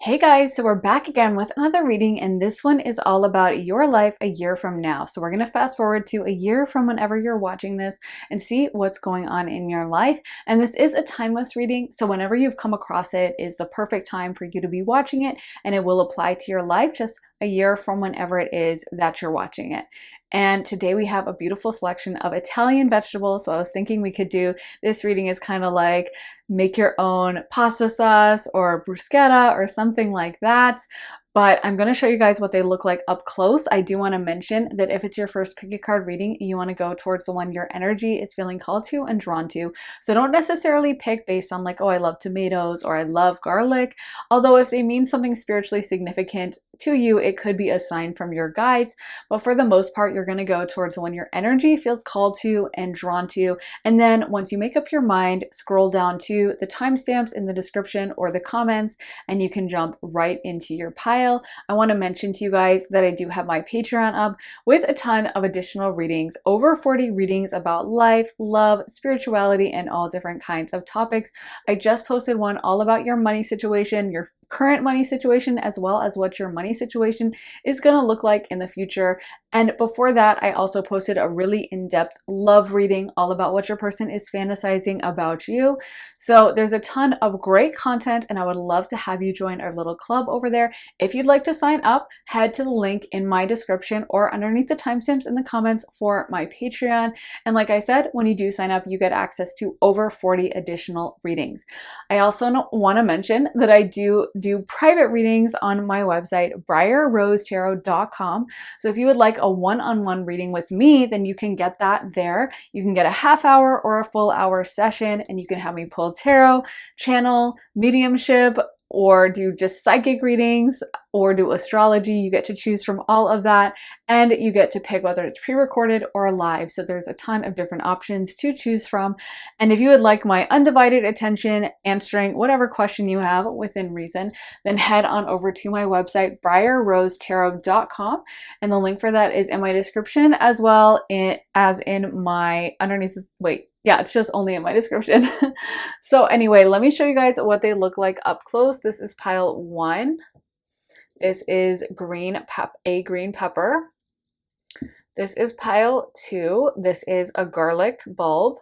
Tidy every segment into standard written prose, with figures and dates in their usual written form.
Hey guys, so we're back again with another reading, and this one is all about your life a year from now. So we're going to fast forward to a year from whenever you're watching this and see what's going on in your life. And this is a timeless reading, so whenever you've come across it is the perfect time for you to be watching it, and it will apply to your life just a year from whenever it is that you're watching it. And today we have a beautiful selection of Italian vegetables. So I was thinking we could do this reading is kind of like make your own pasta sauce or bruschetta or something like that. But I'm going to show you guys what they look like up close. I do want to mention that if it's your first pick a card reading, you want to go towards the one your energy is feeling called to and drawn to. So don't necessarily pick based on like, oh, I love tomatoes or I love garlic. Although if they mean something spiritually significant to you, it could be a sign from your guides. But for the most part, you're going to go towards the one your energy feels called to and drawn to. And then once you make up your mind, scroll down to the timestamps in the description or the comments, and you can jump right into your pile. I want to mention to you guys that I do have my Patreon up with a ton of additional readings, over 40 readings about life, love, spirituality, and all different kinds of topics. I just posted one all about your money situation, your current money situation, as well as what your money situation is going to look like in the future. And before that, I also posted a really in-depth love reading all about what your person is fantasizing about you. So there's a ton of great content, and I would love to have you join our little club over there. If you'd like to sign up, head to the link in my description or underneath the timestamps in the comments for my Patreon. And like I said, when you do sign up, you get access to over 40 additional readings. I also want to mention that I do private readings on my website, briarrosetarot.com. So if you would like a one-on-one reading with me, then you can get that there. You can get a half hour or a full hour session, and you can have me pull tarot, channel, mediumship, or do just psychic readings, or do astrology. You get to choose from all of that, and you get to pick whether it's pre-recorded or live. So there's a ton of different options to choose from. And if you would like my undivided attention answering whatever question you have within reason, then head on over to my website, briarrosetarot.com. And the link for that is in my description, as well as in my underneath, yeah, it's just only in my description. So anyway, let me show you guys what they look like up close. This is pile 1. This is a green pepper. This is pile 2. This is a garlic bulb.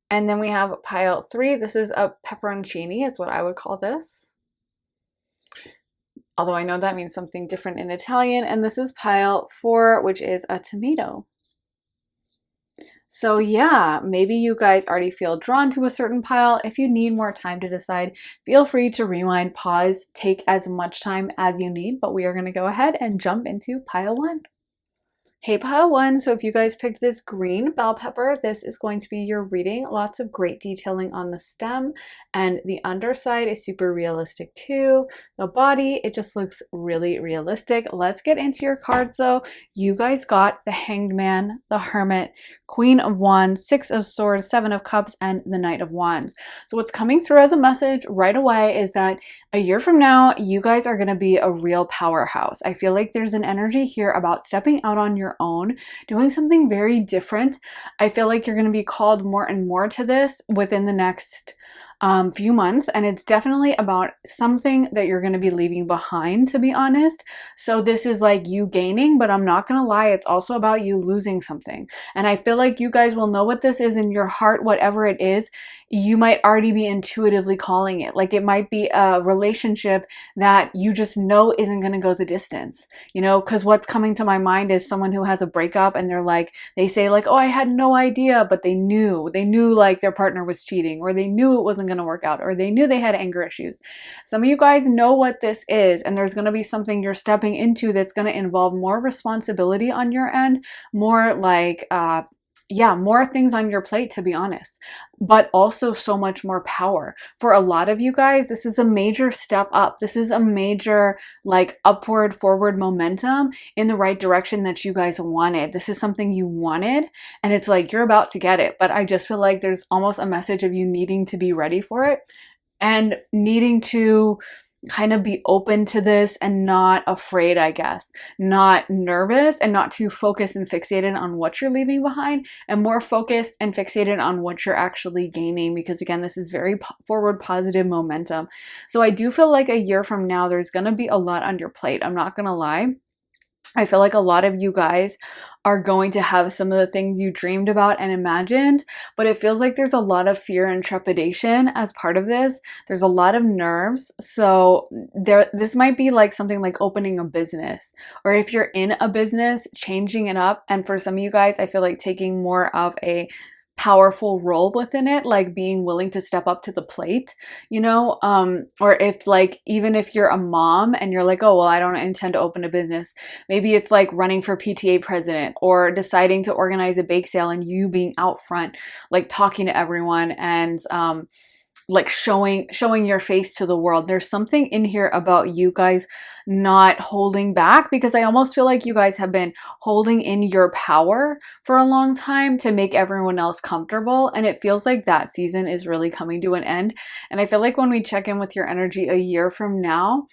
And then we have pile 3. This is a pepperoncini, is what I would call this. Although I know that means something different in Italian. And this is pile 4, which is a tomato. So yeah, maybe you guys already feel drawn to a certain pile. If you need more time to decide, feel free to rewind, pause, take as much time as you need, but we are going to go ahead and jump into pile 1. Hey pile 1, so if you guys picked this green bell pepper, this is going to be your reading. Lots of great detailing on the stem, and the underside is super realistic too. The body, it just looks really realistic. Let's get into your cards though. You guys got the Hanged Man, the Hermit, Queen of Wands, Six of Swords, Seven of Cups, and the Knight of Wands. So what's coming through as a message right away is that a year from now, you guys are going to be a real powerhouse. I feel like there's an energy here about stepping out on your own, doing something very different. I feel like you're going to be called more and more to this within the next few months, and it's definitely about something that you're going to be leaving behind, to be honest. So this is like you gaining, but I'm not going to lie, it's also about you losing something. And I feel like you guys will know what this is in your heart, whatever it is. You might already be intuitively calling it. Like it might be a relationship that you just know isn't going to go the distance, you know, because what's coming to my mind is someone who has a breakup and they say like, oh, I had no idea, but they knew like their partner was cheating, or they knew it wasn't going to work out, or they knew they had anger issues. Some of you guys know what this is, and there's going to be something you're stepping into that's going to involve more responsibility on your end, more like, more things on your plate, to be honest, but also so much more power. For a lot of you guys, this is a major step up. This is a major like upward, forward momentum in the right direction that you guys wanted. This is something you wanted, and it's like you're about to get it. But I just feel like there's almost a message of you needing to be ready for it and needing to kind of be open to this and not afraid, I guess, not nervous and not too focused and fixated on what you're leaving behind, and more focused and fixated on what you're actually gaining, because again, this is very forward positive momentum. So I do feel like a year from now, there's going to be a lot on your plate. I'm not going to lie. I feel like a lot of you guys are going to have some of the things you dreamed about and imagined, but it feels like there's a lot of fear and trepidation as part of this. There's a lot of nerves. So this might be like something like opening a business, or if you're in a business, changing it up. And for some of you guys, I feel like taking more of a powerful role within it, like being willing to step up to the plate, you know, or if like, even if you're a mom and you're like, oh, well, I don't intend to open a business, maybe it's like running for PTA president, or deciding to organize a bake sale and you being out front, like talking to everyone and like showing your face to the world. There's something in here about you guys not holding back, because I almost feel like you guys have been holding in your power for a long time to make everyone else comfortable, and it feels like that season is really coming to an end. And I feel like when we check in with your energy a year from now,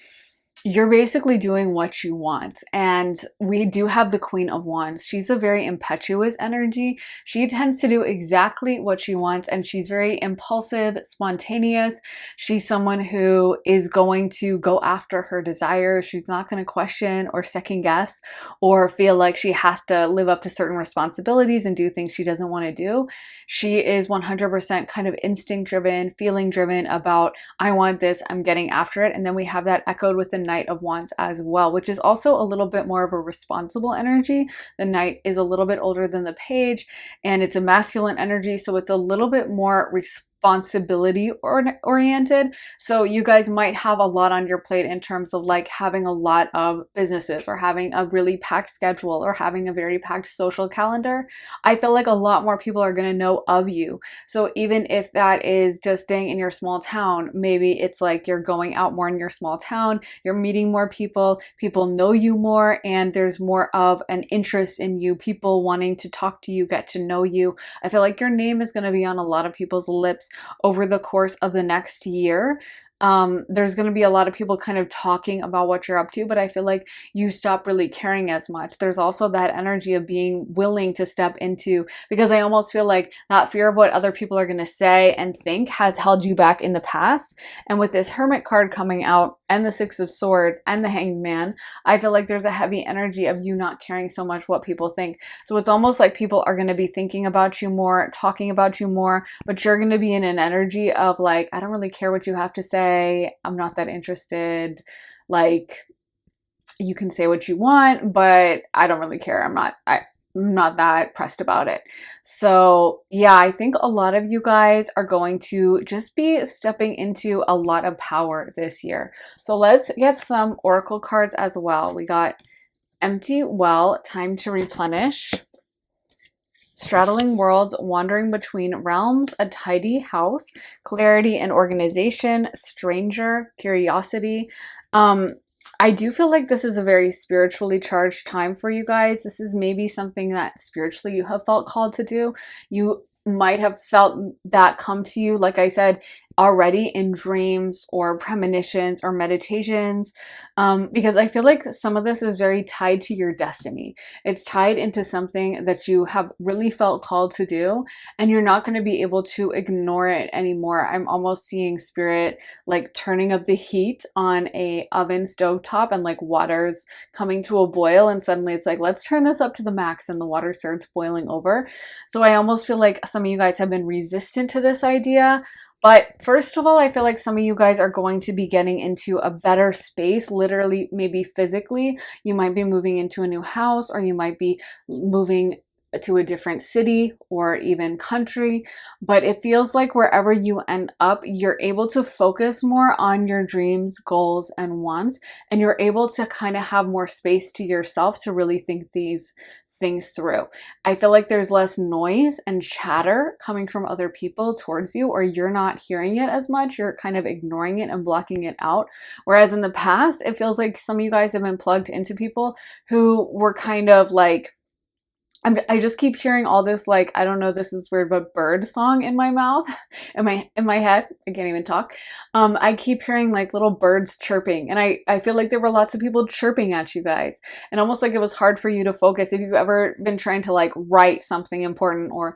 you're basically doing what you want. And we do have the Queen of Wands. She's a very impetuous energy. She tends to do exactly what she wants, and she's very impulsive, spontaneous. She's someone who is going to go after her desires. She's not going to question or second guess or feel like she has to live up to certain responsibilities and do things she doesn't want to do. She is 100% kind of instinct driven, feeling driven about, I want this, I'm getting after it. And then we have that echoed with the Knight of Wands as well, which is also a little bit more of a responsible energy. The Knight is a little bit older than the Page, and it's a masculine energy, so it's a little bit more responsibility oriented. So you guys might have a lot on your plate in terms of like having a lot of businesses, or having a really packed schedule, or having a very packed social calendar. I feel like a lot more people are going to know of you. So even if that is just staying in your small town, maybe it's like you're going out more in your small town, you're meeting more people, people know you more, and there's more of an interest in you, people wanting to talk to you, get to know you. I feel like your name is going to be on a lot of people's lips over the course of the next year. There's going to be a lot of people kind of talking about what you're up to, but I feel like you stop really caring as much. There's also that energy of being willing to step into, because I almost feel like that fear of what other people are going to say and think has held you back in the past. And with this Hermit card coming out, and the Six of Swords, and the Hanged Man, I feel like there's a heavy energy of you not caring so much what people think. So it's almost like people are going to be thinking about you more, talking about you more, but you're going to be in an energy of like, I don't really care what you have to say. I'm not that interested. Like, you can say what you want, but I don't really care. I'm not that pressed about it. So yeah, I think a lot of you guys are going to just be stepping into a lot of power this year. So let's get some oracle cards as well. We got Empty Well, Time to Replenish, Straddling Worlds, Wandering Between Realms, A Tidy House, Clarity and Organization, Stranger, Curiosity. I do feel like this is a very spiritually charged time for you guys. This is maybe something that spiritually you have felt called to do. You might have felt that come to you, like I said, already in dreams or premonitions or meditations, because I feel like some of this is very tied to your destiny. It's tied into something that you have really felt called to do, and you're not going to be able to ignore it anymore. I'm almost seeing spirit like turning up the heat on a oven stovetop, and like water's coming to a boil, and suddenly it's like, let's turn this up to the max, and the water starts boiling over. So I almost feel like some of you guys have been resistant to this idea. But first of all, I feel like some of you guys are going to be getting into a better space, literally, maybe physically. You might be moving into a new house, or you might be moving to a different city or even country. But it feels like wherever you end up, you're able to focus more on your dreams, goals, and wants, and you're able to kind of have more space to yourself to really think these things through. I feel like there's less noise and chatter coming from other people towards you, or you're not hearing it as much. You're kind of ignoring it and blocking it out. Whereas in the past, it feels like some of you guys have been plugged into people who were kind of like I just keep hearing all this, like, I don't know, this is weird, but bird song in my mouth, in my head. I can't even talk. I keep hearing like little birds chirping, and I feel like there were lots of people chirping at you guys, and almost like it was hard for you to focus. If you've ever been trying to like write something important or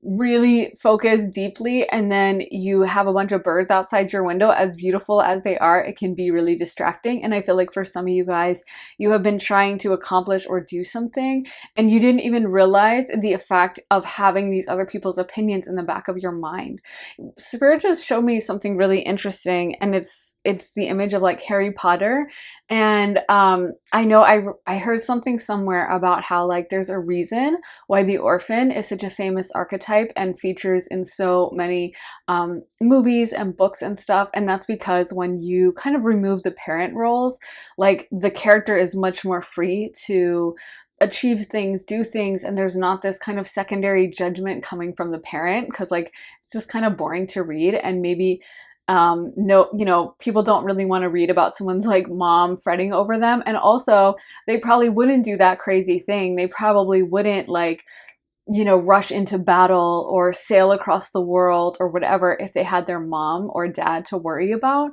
really focus deeply, and then you have a bunch of birds outside your window, as beautiful as they are, it can be really distracting. And I feel like for some of you guys, you have been trying to accomplish or do something, and you didn't even realize the effect of having these other people's opinions in the back of your mind. Spirit just showed me something really interesting, and it's the image of like Harry Potter. And I know I heard something somewhere about how like there's a reason why the orphan is such a famous archetype and features in so many movies and books and stuff. And that's because when you kind of remove the parent roles, like the character is much more free to achieve things, do things, and there's not this kind of secondary judgment coming from the parent, because like it's just kind of boring to read. And maybe no, you know, people don't really want to read about someone's like mom fretting over them. And also they probably wouldn't do that crazy thing. They probably wouldn't like, you know, rush into battle or sail across the world or whatever if they had their mom or dad to worry about.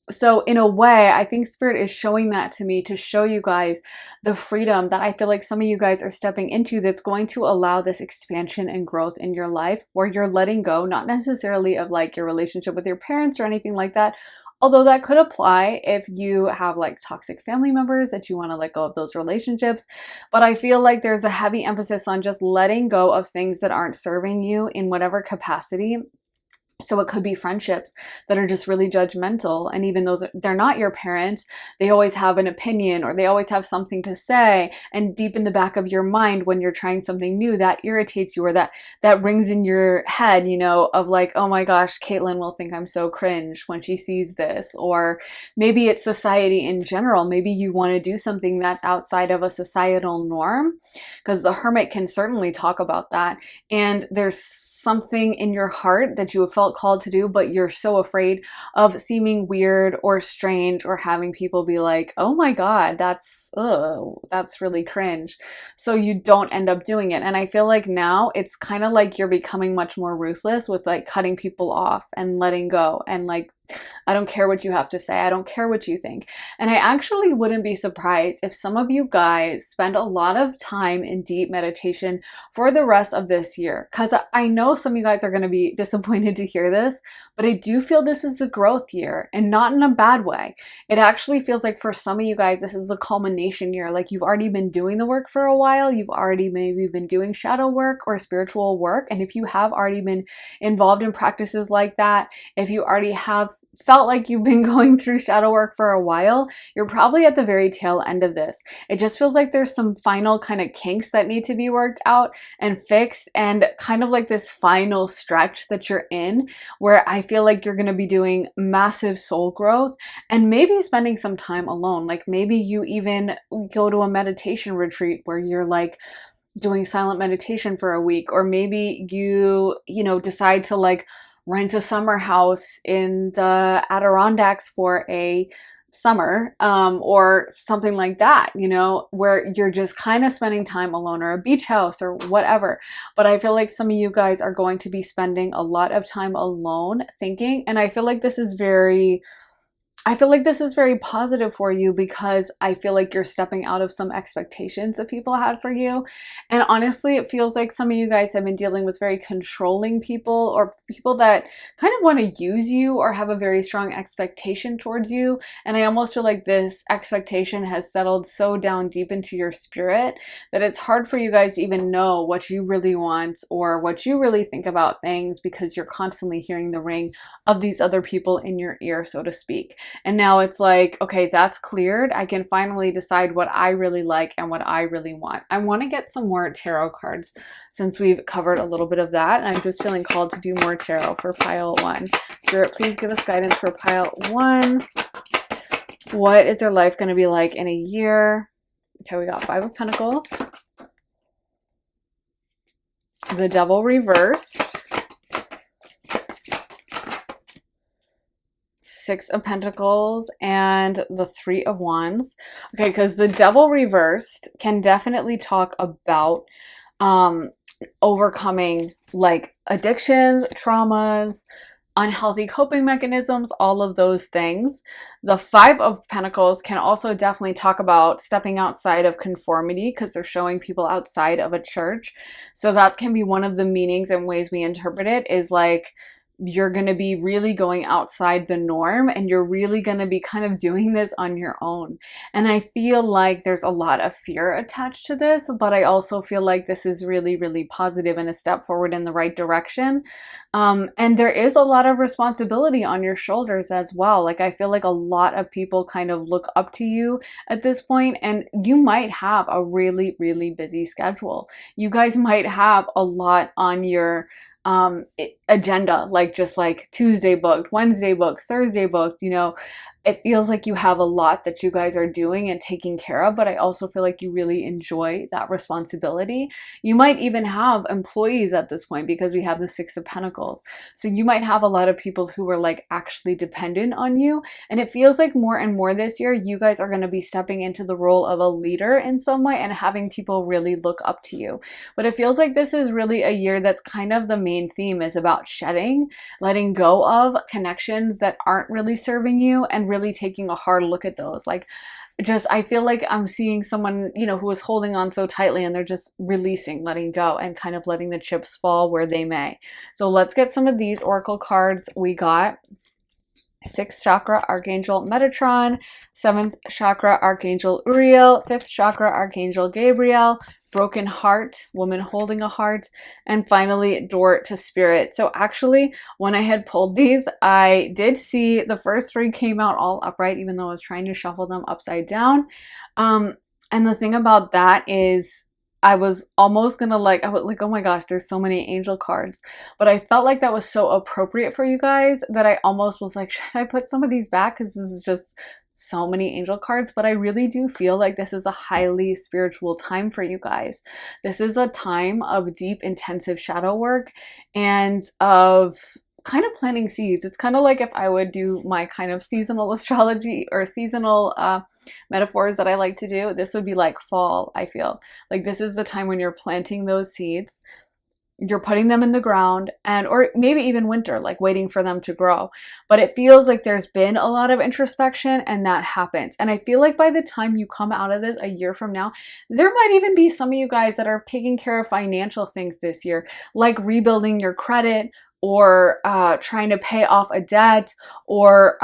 So in a way, I think Spirit is showing that to me to show you guys the freedom that I feel like some of you guys are stepping into, that's going to allow this expansion and growth in your life, where you're letting go, not necessarily of like your relationship with your parents or anything like that. Although that could apply if you have like toxic family members that you want to let go of those relationships. But I feel like there's a heavy emphasis on just letting go of things that aren't serving you in whatever capacity. So it could be friendships that are just really judgmental. And even though they're not your parents, they always have an opinion or they always have something to say. And deep in the back of your mind, when you're trying something new, that irritates you, or that rings in your head, you know, of like, oh my gosh, Caitlin will think I'm so cringe when she sees this. Or maybe it's society in general. Maybe you want to do something that's outside of a societal norm, because the Hermit can certainly talk about that. And there's something in your heart that you have felt called to do, but you're so afraid of seeming weird or strange, or having people be like, oh my God, that's really cringe. So you don't end up doing it. And I feel like now it's kind of like you're becoming much more ruthless with like cutting people off and letting go, and like, I don't care what you have to say. I don't care what you think. And I actually wouldn't be surprised if some of you guys spend a lot of time in deep meditation for the rest of this year. Because I know some of you guys are going to be disappointed to hear this, but I do feel this is a growth year, and not in a bad way. It actually feels like for some of you guys, this is a culmination year. Like you've already been doing the work for a while. You've already maybe been doing shadow work or spiritual work. And if you have already been involved in practices like that, if you already have felt like you've been going through shadow work for a while, you're probably at the very tail end of this. It just feels like there's some final kind of kinks that need to be worked out and fixed, and kind of like this final stretch that you're in, where I feel like you're going to be doing massive soul growth and maybe spending some time alone. Like maybe you even go to a meditation retreat where you're like doing silent meditation for a week, or maybe you know, decide to like rent a summer house in the Adirondacks for a summer, or something like that, you know, where you're just kind of spending time alone, or a beach house or whatever. But I feel like some of you guys are going to be spending a lot of time alone thinking, and I feel like this is very positive for you, because I feel like you're stepping out of some expectations that people had for you. And honestly, it feels like some of you guys have been dealing with very controlling people, or people that kind of want to use you or have a very strong expectation towards you. And I almost feel like this expectation has settled so down deep into your spirit that it's hard for you guys to even know what you really want or what you really think about things, because you're constantly hearing the ring of these other people in your ear, so to speak. And now it's like, okay, that's cleared. I can finally decide what I really like and what I really want. I want to get some more tarot cards since we've covered a little bit of that. And I'm just feeling called to do more tarot for pile 1. Spirit, please give us guidance for pile 1. What is their life going to be like in a year? Okay, we got 5 of Pentacles. The Devil reversed. Six of Pentacles and the Three of Wands. Okay, because the Devil reversed can definitely talk about overcoming like addictions, traumas, unhealthy coping mechanisms, all of those things. The Five of Pentacles can also definitely talk about stepping outside of conformity because they're showing people outside of a church. So that can be one of the meanings and ways we interpret it, is like you're going to be really going outside the norm and you're really going to be kind of doing this on your own. And I feel like there's a lot of fear attached to this, but I also feel like this is really, really positive and a step forward in the right direction. And there is a lot of responsibility on your shoulders as well. Like I feel like a lot of people kind of look up to you at this point, and you might have a really, really busy schedule. You guys might have a lot on your agenda, like just like Tuesday booked, Wednesday booked, Thursday booked, you know. It feels like you have a lot that you guys are doing and taking care of, but I also feel like you really enjoy that responsibility. You might even have employees at this point because we have the Six of Pentacles. So you might have a lot of people who are like actually dependent on you. And it feels like more and more this year, you guys are going to be stepping into the role of a leader in some way and having people really look up to you. But it feels like this is really a year that's kind of the main theme is about shedding, letting go of connections that aren't really serving you, and really taking a hard look at those. Like just, I feel like I'm seeing someone, you know, who is holding on so tightly and they're just releasing, letting go, and kind of letting the chips fall where they may. So let's get some of these oracle cards. We got 6th chakra Archangel Metatron, 7th chakra Archangel Uriel, 5th chakra Archangel Gabriel, broken heart, woman holding a heart, and finally door to spirit. So actually, when I had pulled these, I did see the first three came out all upright, even though I was trying to shuffle them upside down. And the thing about that is I was almost gonna like, I was like, oh my gosh, there's so many angel cards. But I felt like that was so appropriate for you guys that I almost was like, should I put some of these back? Because this is just so many angel cards. But I really do feel like this is a highly spiritual time for you guys. This is a time of deep, intensive shadow work and of kind of planting seeds. It's kind of like if I would do my kind of seasonal astrology or seasonal metaphors that I like to do, this would be like fall. I feel like this is the time when you're planting those seeds, you're putting them in the ground, and or maybe even winter, like waiting for them to grow. But it feels like there's been a lot of introspection, and that happens. And I feel like by the time you come out of this a year from now, there might even be some of you guys that are taking care of financial things this year, like rebuilding your credit, or trying to pay off a debt, or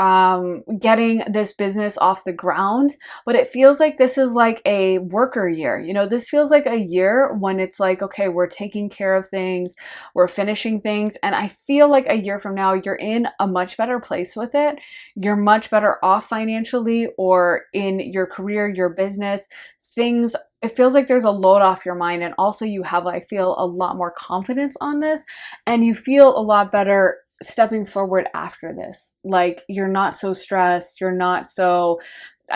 getting this business off the ground. But it feels like this is like a worker year. You know, this feels like a year when it's like, okay, we're taking care of things, we're finishing things. And I feel like a year from now, you're in a much better place with it. You're much better off financially, or in your career, your business, things. It feels like there's a load off your mind, and also you have, I feel, a lot more confidence on this, and you feel a lot better stepping forward after this. Like you're not so stressed, you're not so,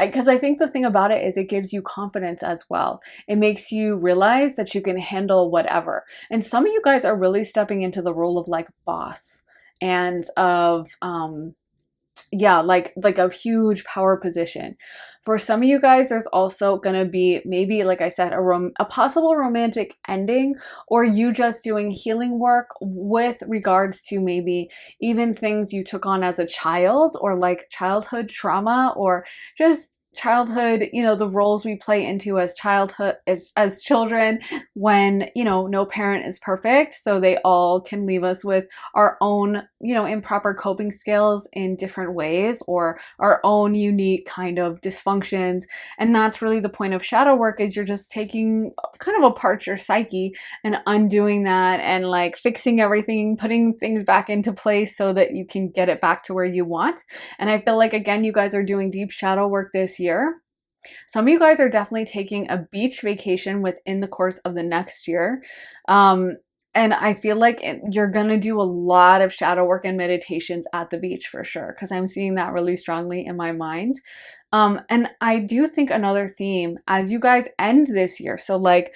because I think the thing about it is it gives you confidence as well. It makes you realize that you can handle whatever. And some of you guys are really stepping into the role of like boss and of yeah, like a huge power position. For some of you guys, there's also gonna be maybe, like I said, a possible romantic ending, or you just doing healing work with regards to maybe even things you took on as a child, or like childhood trauma, or just childhood, you know, the roles we play into as childhood, as children, when, you know, no parent is perfect, so they all can leave us with our own, you know, improper coping skills in different ways, or our own unique kind of dysfunctions. And that's really the point of shadow work, is you're just taking kind of apart your psyche and undoing that, and like fixing everything, putting things back into place so that you can get it back to where you want. And I feel like, again, you guys are doing deep shadow work this year. Some of you guys are definitely taking a beach vacation within the course of the next year. And I feel like you're going to do a lot of shadow work and meditations at the beach for sure, because I'm seeing that really strongly in my mind. And I do think another theme as you guys end this year, so like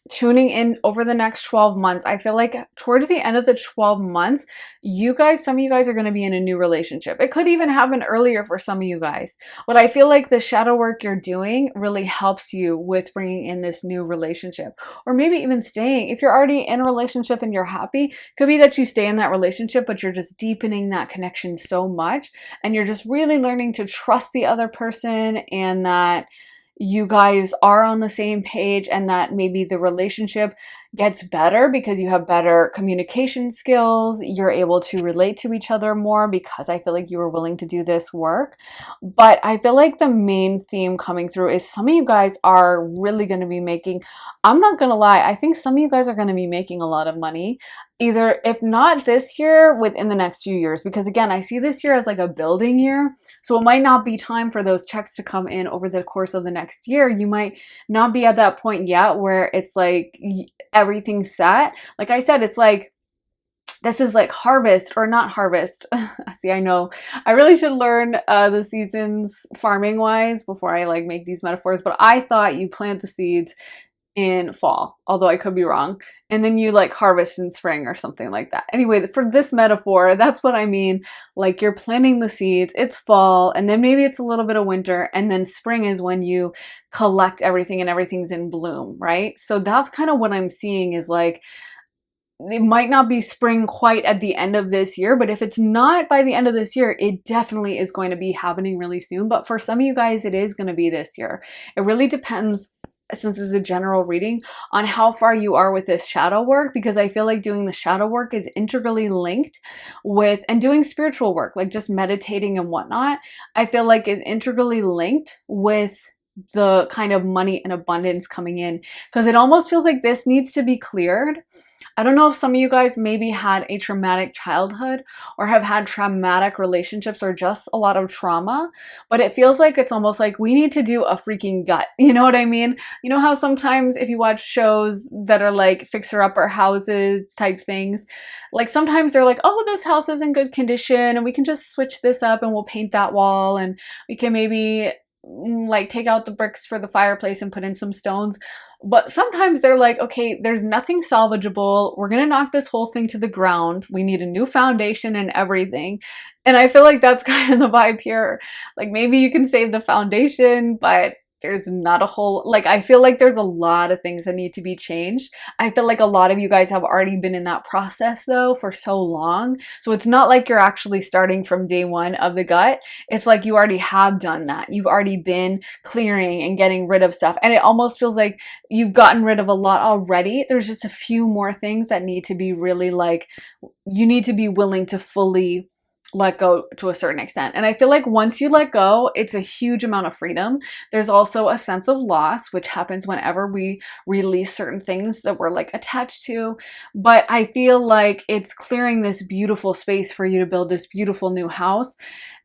tuning in over the next 12 months. I feel like towards the end of the 12 months, some of you guys are going to be in a new relationship. It could even happen earlier for some of you guys. But I feel like the shadow work you're doing really helps you with bringing in this new relationship, or maybe even staying. If you're already in a relationship and you're happy, it could be that you stay in that relationship, but you're just deepening that connection so much, and you're just really learning to trust the other person, and that you guys are on the same page, and that maybe the relationship gets better because you have better communication skills. You're able to relate to each other more because I feel like you were willing to do this work. But I feel like the main theme coming through is some of you guys are really going to be making, I'm not going to lie, I think some of you guys are going to be making a lot of money. Either, if not this year, within the next few years. Because again, I see this year as like a building year. So it might not be time for those checks to come in over the course of the next year. You might not be at that point yet where it's like everything's set. Like I said, it's like, this is like harvest, or not harvest. See, I know I really should learn the seasons farming wise before I like make these metaphors, but I thought you plant the seeds in fall, although I could be wrong, and then you like harvest in spring or something like that. Anyway, for this metaphor, that's what I mean. Like, you're planting the seeds, it's fall, and then maybe it's a little bit of winter, and then spring is when you collect everything and everything's in bloom, right? So that's kind of what I'm seeing, is like, it might not be spring quite at the end of this year, but if it's not by the end of this year, it definitely is going to be happening really soon. But for some of you guys, it is going to be this year. It really depends, since it's a general reading, on how far you are with this shadow work, because I feel like doing the shadow work is integrally linked with, and doing spiritual work, like just meditating and whatnot, I feel like is integrally linked with the kind of money and abundance coming in, because it almost feels like this needs to be cleared. I don't know if some of you guys maybe had a traumatic childhood, or have had traumatic relationships, or just a lot of trauma, but it feels like it's almost like we need to do a freaking gut. You know what I mean? You know how sometimes if you watch shows that are like fixer-upper houses type things, like sometimes they're like, oh, this house is in good condition and we can just switch this up and we'll paint that wall, and we can maybe like take out the bricks for the fireplace and put in some stones. But sometimes they're like, okay, there's nothing salvageable. We're going to knock this whole thing to the ground. We need a new foundation and everything. And I feel like that's kind of the vibe here. Like, maybe you can save the foundation, but there's not a whole, like, I feel like there's a lot of things that need to be changed. I feel like a lot of you guys have already been in that process though for so long. So it's not like you're actually starting from day one of the gut. It's like you already have done that. You've already been clearing and getting rid of stuff. And it almost feels like you've gotten rid of a lot already. There's just a few more things that need to be really, like, you need to be willing to fully let go to a certain extent. And I feel like once you let go, it's a huge amount of freedom. There's also a sense of loss, which happens whenever we release certain things that we're like attached to. But I feel like it's clearing this beautiful space for you to build this beautiful new house.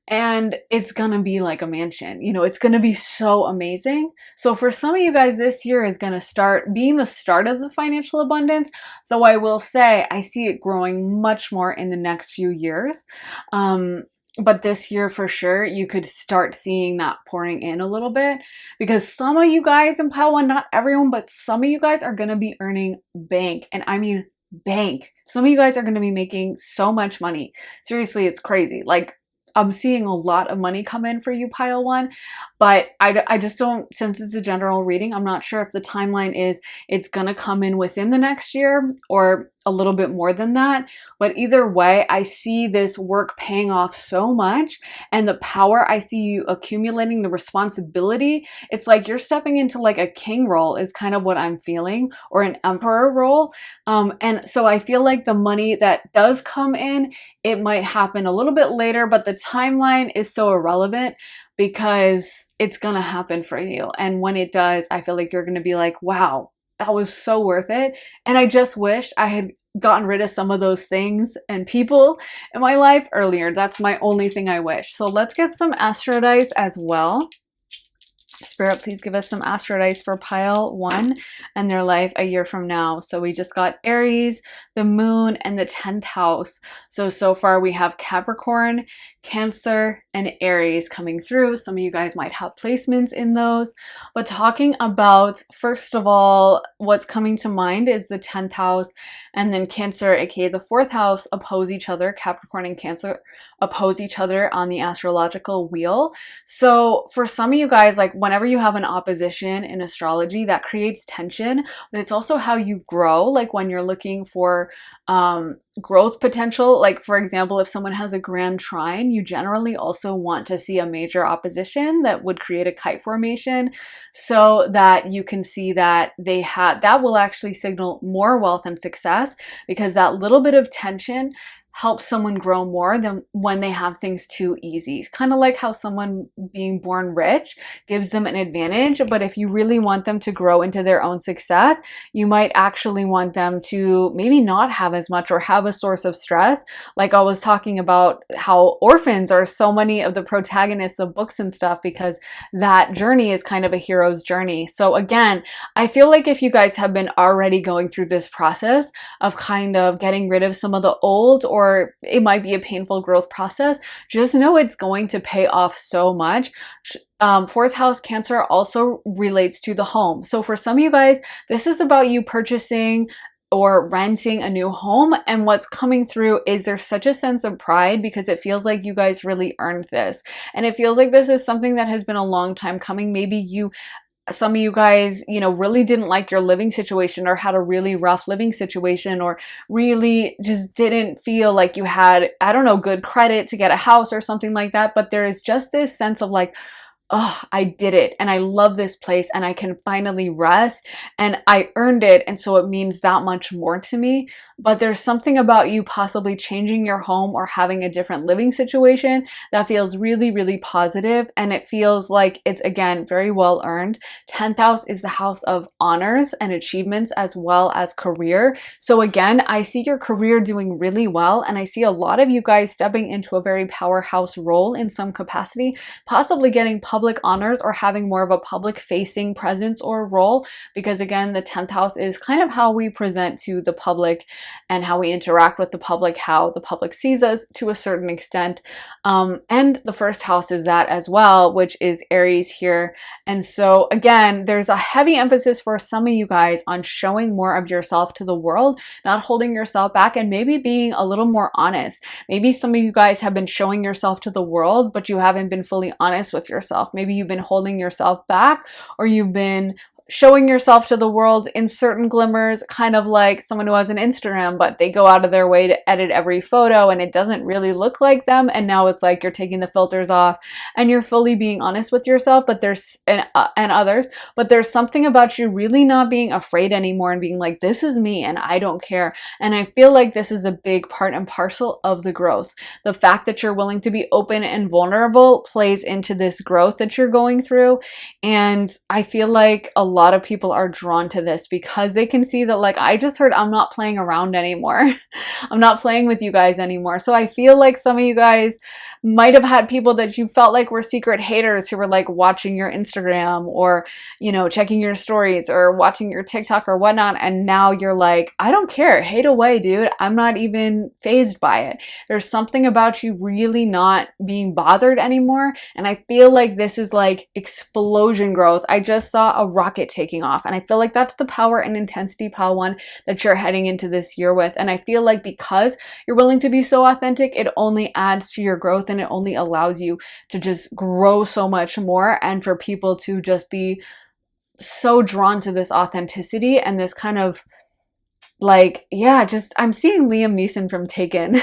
And it's gonna be like a mansion, you know, it's gonna be so amazing. So for some of you guys, this year is gonna start being the start of the financial abundance, though I will say I see it growing much more in the next few years. But this year for sure, you could start seeing that pouring in a little bit, because some of you guys in pile one, not everyone, but some of you guys are gonna be earning bank, and I mean bank. Some of you guys are gonna be making so much money. Seriously, it's crazy. Like, I'm seeing a lot of money come in for you, pile one, but I just don't, since it's a general reading, I'm not sure if the timeline is it's going to come in within the next year or a little bit more than that. But either way, I see this work paying off so much, and the power, I see you accumulating the responsibility. It's like you're stepping into like a king role is kind of what I'm feeling, or an emperor role. And so I feel like the money that does come in, it might happen a little bit later, but the timeline is so irrelevant because it's gonna happen for you. And when it does, I feel like you're gonna be like, wow, that was so worth it. And I just wish I had gotten rid of some of those things and people in my life earlier. That's my only thing I wish. So let's get some astro dice as well. Spirit, please give us some astro dice for pile one and their life a year from now. So we just got Aries, the moon, and the 10th house. So far we have Capricorn, Cancer, and Aries coming through. Some of you guys might have placements in those. But talking about, first of all, what's coming to mind is the 10th house and then Cancer, aka the 4th house, oppose each other. Capricorn and Cancer oppose each other on the astrological wheel. So for some of you guys, like whenever you have an opposition in astrology, that creates tension, but it's also how you grow. Like when you're looking for growth potential, like for example, if someone has a grand trine, you generally also want to see a major opposition that would create a kite formation, so that you can see that they have, that will actually signal more wealth and success, because that little bit of tension helps someone grow more than when they have things too easy. It's kind of like how someone being born rich gives them an advantage, but if you really want them to grow into their own success, you might actually want them to maybe not have as much or have a source of stress. Like I was talking about how orphans are so many of the protagonists of books and stuff, because that journey is kind of a hero's journey. So again, I feel like if you guys have been already going through this process of kind of getting rid of some of the old, or it might be a painful growth process, just know it's going to pay off so much. 4th house Cancer also relates to the home. So for some of you guys, this is about you purchasing or renting a new home, and what's coming through is there's such a sense of pride, because it feels like you guys really earned this, and it feels like this is something that has been a long time coming. Maybe some of you guys, you know, really didn't like your living situation, or had a really rough living situation, or really just didn't feel like you had, I don't know, good credit to get a house or something like that. But there is just this sense of like, oh, I did it, and I love this place, and I can finally rest, and I earned it, and so it means that much more to me. But there's something about you possibly changing your home or having a different living situation that feels really, really positive, and it feels like it's, again, very well earned. 10th house is the house of honors and achievements, as well as career. So again, I see your career doing really well, and I see a lot of you guys stepping into a very powerhouse role in some capacity, possibly getting public honors or having more of a public facing presence or role, because again, the 10th house is kind of how we present to the public and how we interact with the public, how the public sees us to a certain extent. And the 1st house is that as well, which is Aries here. And so again, there's a heavy emphasis for some of you guys on showing more of yourself to the world, not holding yourself back, and maybe being a little more honest. Maybe some of you guys have been showing yourself to the world, but you haven't been fully honest with yourself. Maybe you've been holding yourself back, or you've been showing yourself to the world in certain glimmers, kind of like someone who has an Instagram, but they go out of their way to edit every photo and it doesn't really look like them. And now it's like you're taking the filters off and you're fully being honest with yourself, but there's, and others, but there's something about you really not being afraid anymore and being like, this is me and I don't care. And I feel like this is a big part and parcel of the growth. The fact that you're willing to be open and vulnerable plays into this growth that you're going through. And I feel like a lot of people are drawn to this because they can see that, like, I just heard I'm not playing around anymore. I'm not playing with you guys anymore. So I feel like some of you guys might have had people that you felt like were secret haters who were like watching your Instagram or, you know, checking your stories or watching your TikTok or whatnot. And now you're like, I don't care. Hate away, dude. I'm not even fazed by it. There's something about you really not being bothered anymore. And I feel like this is like explosion growth. I just saw a rocket taking off. And I feel like that's the power and intensity, pile one, that you're heading into this year with. And I feel like because you're willing to be so authentic, it only adds to your growth and it only allows you to just grow so much more, and for people to just be so drawn to this authenticity and this kind of like, yeah, just I'm seeing Liam Neeson from Taken.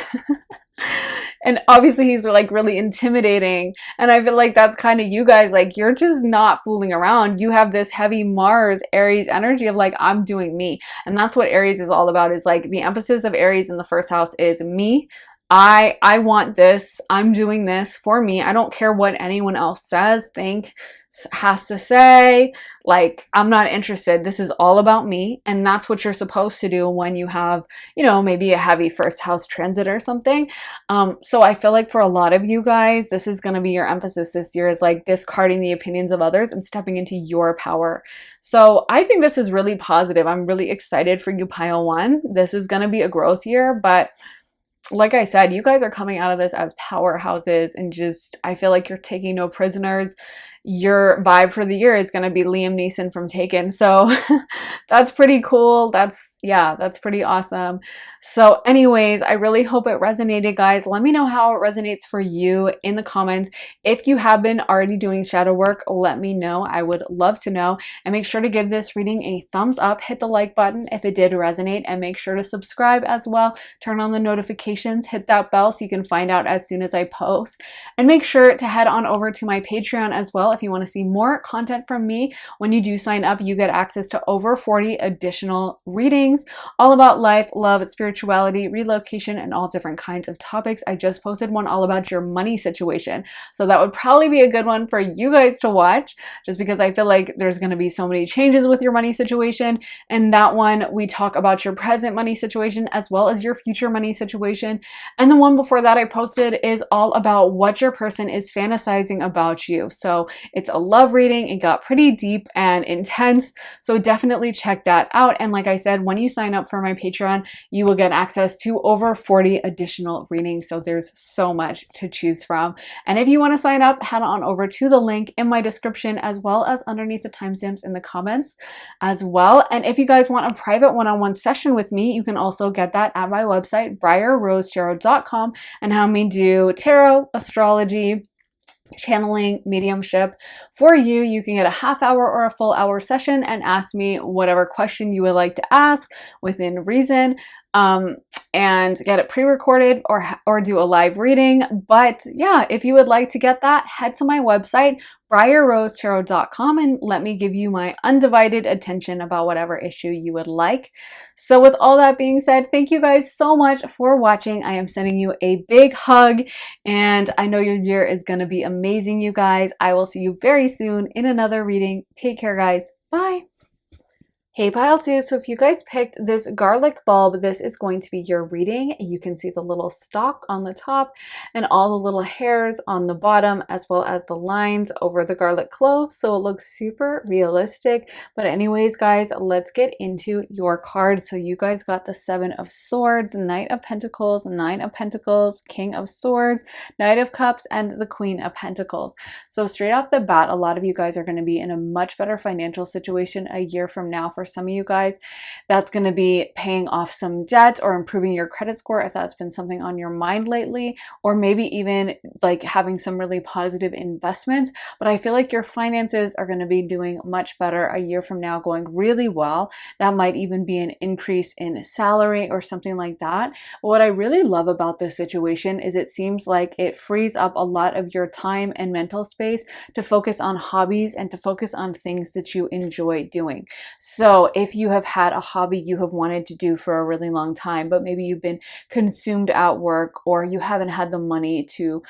And obviously he's like really intimidating, and I feel like that's kind of you guys. Like, you're just not fooling around. You have this heavy Mars Aries energy of like, I'm doing me. And that's what Aries is all about, is like the emphasis of Aries in the first house is me. I want this. I'm doing this for me. I don't care what anyone else says, think, has to say. Like, I'm not interested. This is all about me. And that's what you're supposed to do when you have, you know, maybe a heavy first house transit or something. So I feel like for a lot of you guys, this is going to be your emphasis this year, is like discarding the opinions of others and stepping into your power. So I think this is really positive. I'm really excited for you, pile one. This is going to be a growth year, but like I said, you guys are coming out of this as powerhouses, and just, I feel like you're taking no prisoners. Your vibe for the year is going to be Liam Neeson from Taken. So that's pretty cool. Yeah, that's pretty awesome. So anyways, I really hope it resonated, guys. Let me know how it resonates for you in the comments. If you have been already doing shadow work, let me know. I would love to know. And make sure to give this reading a thumbs up, hit the like button if it did resonate, and make sure to subscribe as well. Turn on the notifications, hit that bell so you can find out as soon as I post. And make sure to head on over to my Patreon as well if you want to see more content from me. When you do sign up, you get access to over 40 additional readings, all about life, love, spirituality, relocation, and all different kinds of topics. I just posted one all about your money situation, so that would probably be a good one for you guys to watch, just because I feel like there's going to be so many changes with your money situation. And that one, we talk about your present money situation as well as your future money situation. And the one before that I posted is all about what your person is fantasizing about you. So it's a love reading. It got pretty deep and intense, so definitely check that out. And like I said, when you sign up for my Patreon, you will get access to over 40 additional readings. So there's so much to choose from. And if you want to sign up, head on over to the link in my description, as well as underneath the timestamps in the comments as well. And if you guys want a private one-on-one session with me, you can also get that at my website, briarrosetarot.com, and have me do tarot, astrology, channeling, mediumship for you. You can get a half hour or a full hour session and ask me whatever question you would like to ask within reason, and get it pre-recorded or do a live reading. But yeah, if you would like to get that, head to my website, briarrosetarot.com, and let me give you my undivided attention about whatever issue you would like. So with all that being said, thank you guys so much for watching. I am sending you a big hug, and I know your year is going to be amazing, you guys. I will see you very soon in another reading. Take care, guys. Bye. Hey pile 2, so if you guys picked this garlic bulb, this is going to be your reading. You can see the little stalk on the top and all the little hairs on the bottom, as well as the lines over the garlic clove, so it looks super realistic. But anyways, guys, let's get into your card. So you guys got the 7 of Swords, Knight of Pentacles, 9 of Pentacles, King of Swords, Knight of Cups, and the Queen of Pentacles. So straight off the bat, a lot of you guys are going to be in a much better financial situation a year from now. For some of you guys, that's going to be paying off some debt or improving your credit score if that's been something on your mind lately, or maybe even like having some really positive investments. But I feel like your finances are going to be doing much better a year from now, going really well. That might even be an increase in salary or something like that. But what I really love about this situation is it seems like it frees up a lot of your time and mental space to focus on hobbies and to focus on things that you enjoy doing. So if you have had a hobby you have wanted to do for a really long time, but maybe you've been consumed at work, or you haven't had the money to,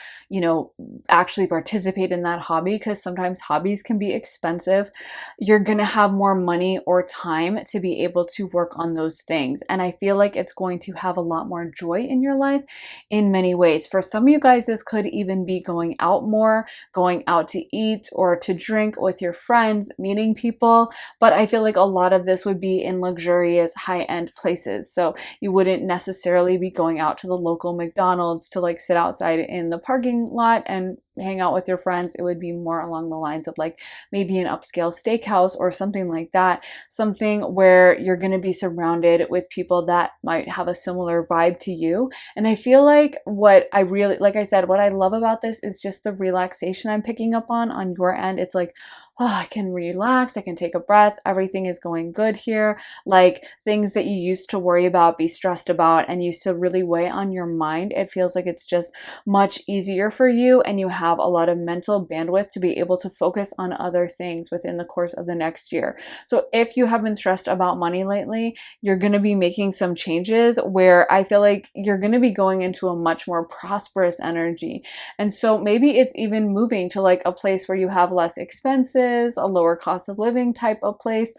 actually participate in that hobby, because sometimes hobbies can be expensive, you're going to have more money or time to be able to work on those things. And I feel like it's going to have a lot more joy in your life in many ways. For some of you guys, this could even be going out more, going out to eat or to drink with your friends, meeting people. But I feel like a lot of this would be in luxurious high-end places. So you wouldn't necessarily be going out to the local McDonald's to like sit outside in the parking lot and hang out with your friends. It would be more along the lines of like maybe an upscale steakhouse or something like that, something where you're going to be surrounded with people that might have a similar vibe to you. And I feel like what I really, like I said, what I love about this is just the relaxation I'm picking up on your end. It's like, oh, I can relax, I can take a breath, everything is going good here. Like things that you used to worry about, be stressed about, and used to really weigh on your mind, it feels like it's just much easier for you, and you have a lot of mental bandwidth to be able to focus on other things within the course of the next year. So if you have been stressed about money lately, you're going to be making some changes where I feel like you're going to be going into a much more prosperous energy. And so maybe it's even moving to like a place where you have less expenses, a lower cost of living type of place,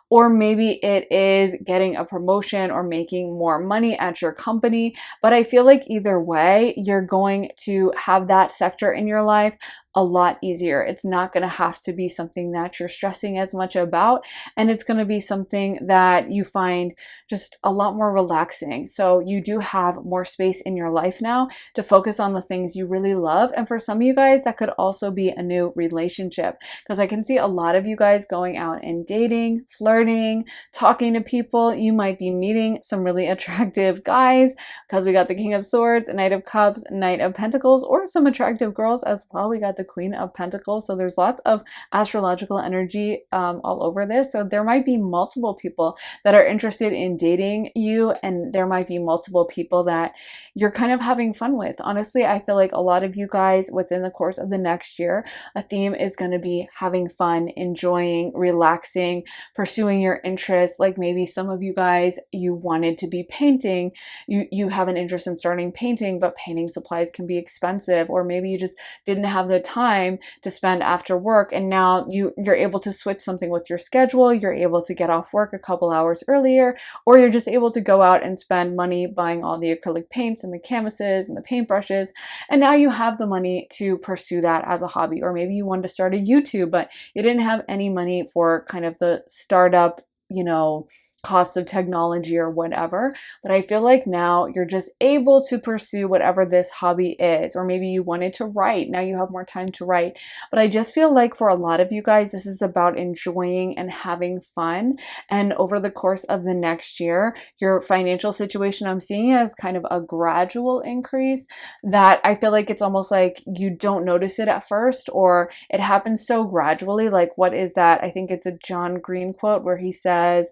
or maybe it is getting a promotion or making more money at your company. But I feel like either way, you're going to have that sector in your life a lot easier. It's not going to have to be something that you're stressing as much about, and it's going to be something that you find just a lot more relaxing. So you do have more space in your life now to focus on the things you really love. And for some of you guys, that could also be a new relationship, because I can see a lot of you guys going out and dating, flirting, talking to people. You might be meeting some really attractive guys, because we got the King of Swords, Knight of Cups, Knight of Pentacles, or some attractive girls as well. We got the Queen of Pentacles. So there's lots of astrological energy all over this. So there might be multiple people that are interested in dating you, and there might be multiple people that you're kind of having fun with. Honestly, I feel like a lot of you guys within the course of the next year, a theme is going to be having fun, enjoying, relaxing, pursuing your interests. Like maybe some of you guys, you wanted to be painting, you have an interest in starting painting, but painting supplies can be expensive, or maybe you just didn't have the time to spend after work, and now you're able to switch something with your schedule. You're able to get off work a couple hours earlier, or you're just able to go out and spend money buying all the acrylic paints and the canvases and the paintbrushes, and now you have the money to pursue that as a hobby. Or maybe you wanted to start a YouTube, but you didn't have any money for kind of the startup, cost of technology or whatever. But I feel like now you're just able to pursue whatever this hobby is. Or maybe you wanted to write, now you have more time to write. But I just feel like for a lot of you guys, this is about enjoying and having fun. And over the course of the next year, your financial situation, I'm seeing as kind of a gradual increase, that I feel like it's almost like you don't notice it at first, or it happens so gradually. Like, what is that? I think it's a John Green quote where he says,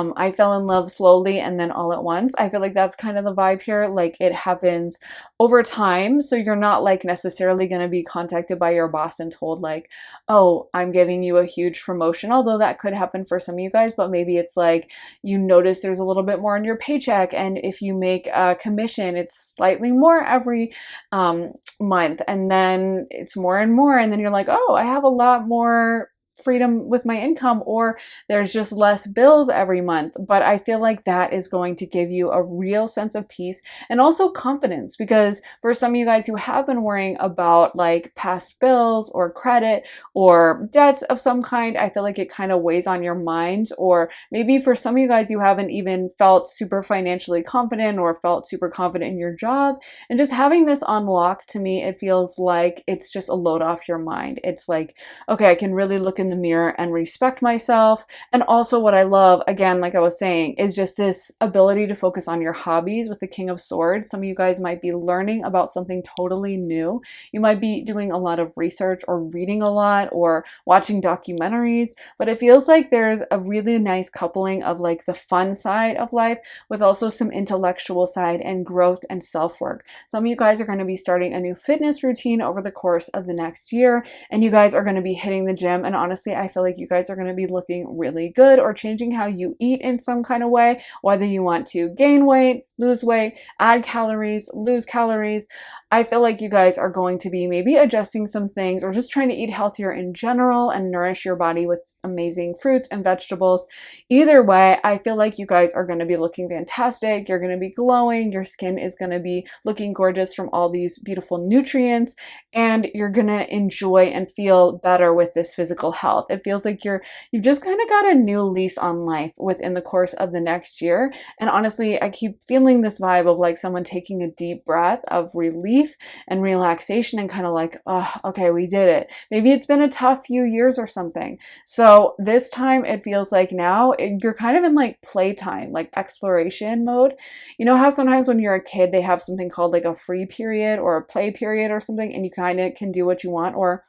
I fell in love slowly and then all at once. I feel like that's kind of the vibe here. Like, it happens over time. So you're not like necessarily going to be contacted by your boss and told like, oh, I'm giving you a huge promotion. Although that could happen for some of you guys, but maybe it's like you notice there's a little bit more in your paycheck. And if you make a commission, it's slightly more every month. And then it's more and more. And then you're like, oh, I have a lot more freedom with my income, or there's just less bills every month. But I feel like that is going to give you a real sense of peace and also confidence, because for some of you guys who have been worrying about like past bills or credit or debts of some kind, I feel like it kind of weighs on your mind. Or maybe for some of you guys, you haven't even felt super financially confident or felt super confident in your job, and just having this unlocked, to me, it feels like it's just a load off your mind. It's like, okay, I can really look in the mirror and respect myself. And also what I love, again, like I was saying, is just this ability to focus on your hobbies with the King of Swords. Some of you guys might be learning about something totally new. You might be doing a lot of research or reading a lot or watching documentaries, but it feels like there's a really nice coupling of like the fun side of life with also some intellectual side and growth and self-work. Some of you guys are going to be starting a new fitness routine over the course of the next year, and you guys are going to be hitting the gym. And honestly, I feel like you guys are going to be looking really good, or changing how you eat in some kind of way, whether you want to gain weight, lose weight, add calories, lose calories. I feel like you guys are going to be maybe adjusting some things, or just trying to eat healthier in general and nourish your body with amazing fruits and vegetables. Either way, I feel like you guys are going to be looking fantastic. You're going to be glowing. Your skin is going to be looking gorgeous from all these beautiful nutrients, and you're going to enjoy and feel better with this physical health. It feels like you've just kind of got a new lease on life within the course of the next year. And honestly, I keep feeling this vibe of like someone taking a deep breath of relief and relaxation, and kind of like, oh, okay, we did it. Maybe it's been a tough few years or something. So this time it feels like now you're kind of in like playtime, like exploration mode. You know how sometimes when you're a kid, they have something called like a free period or a play period or something, and you kind of can do what you want. Or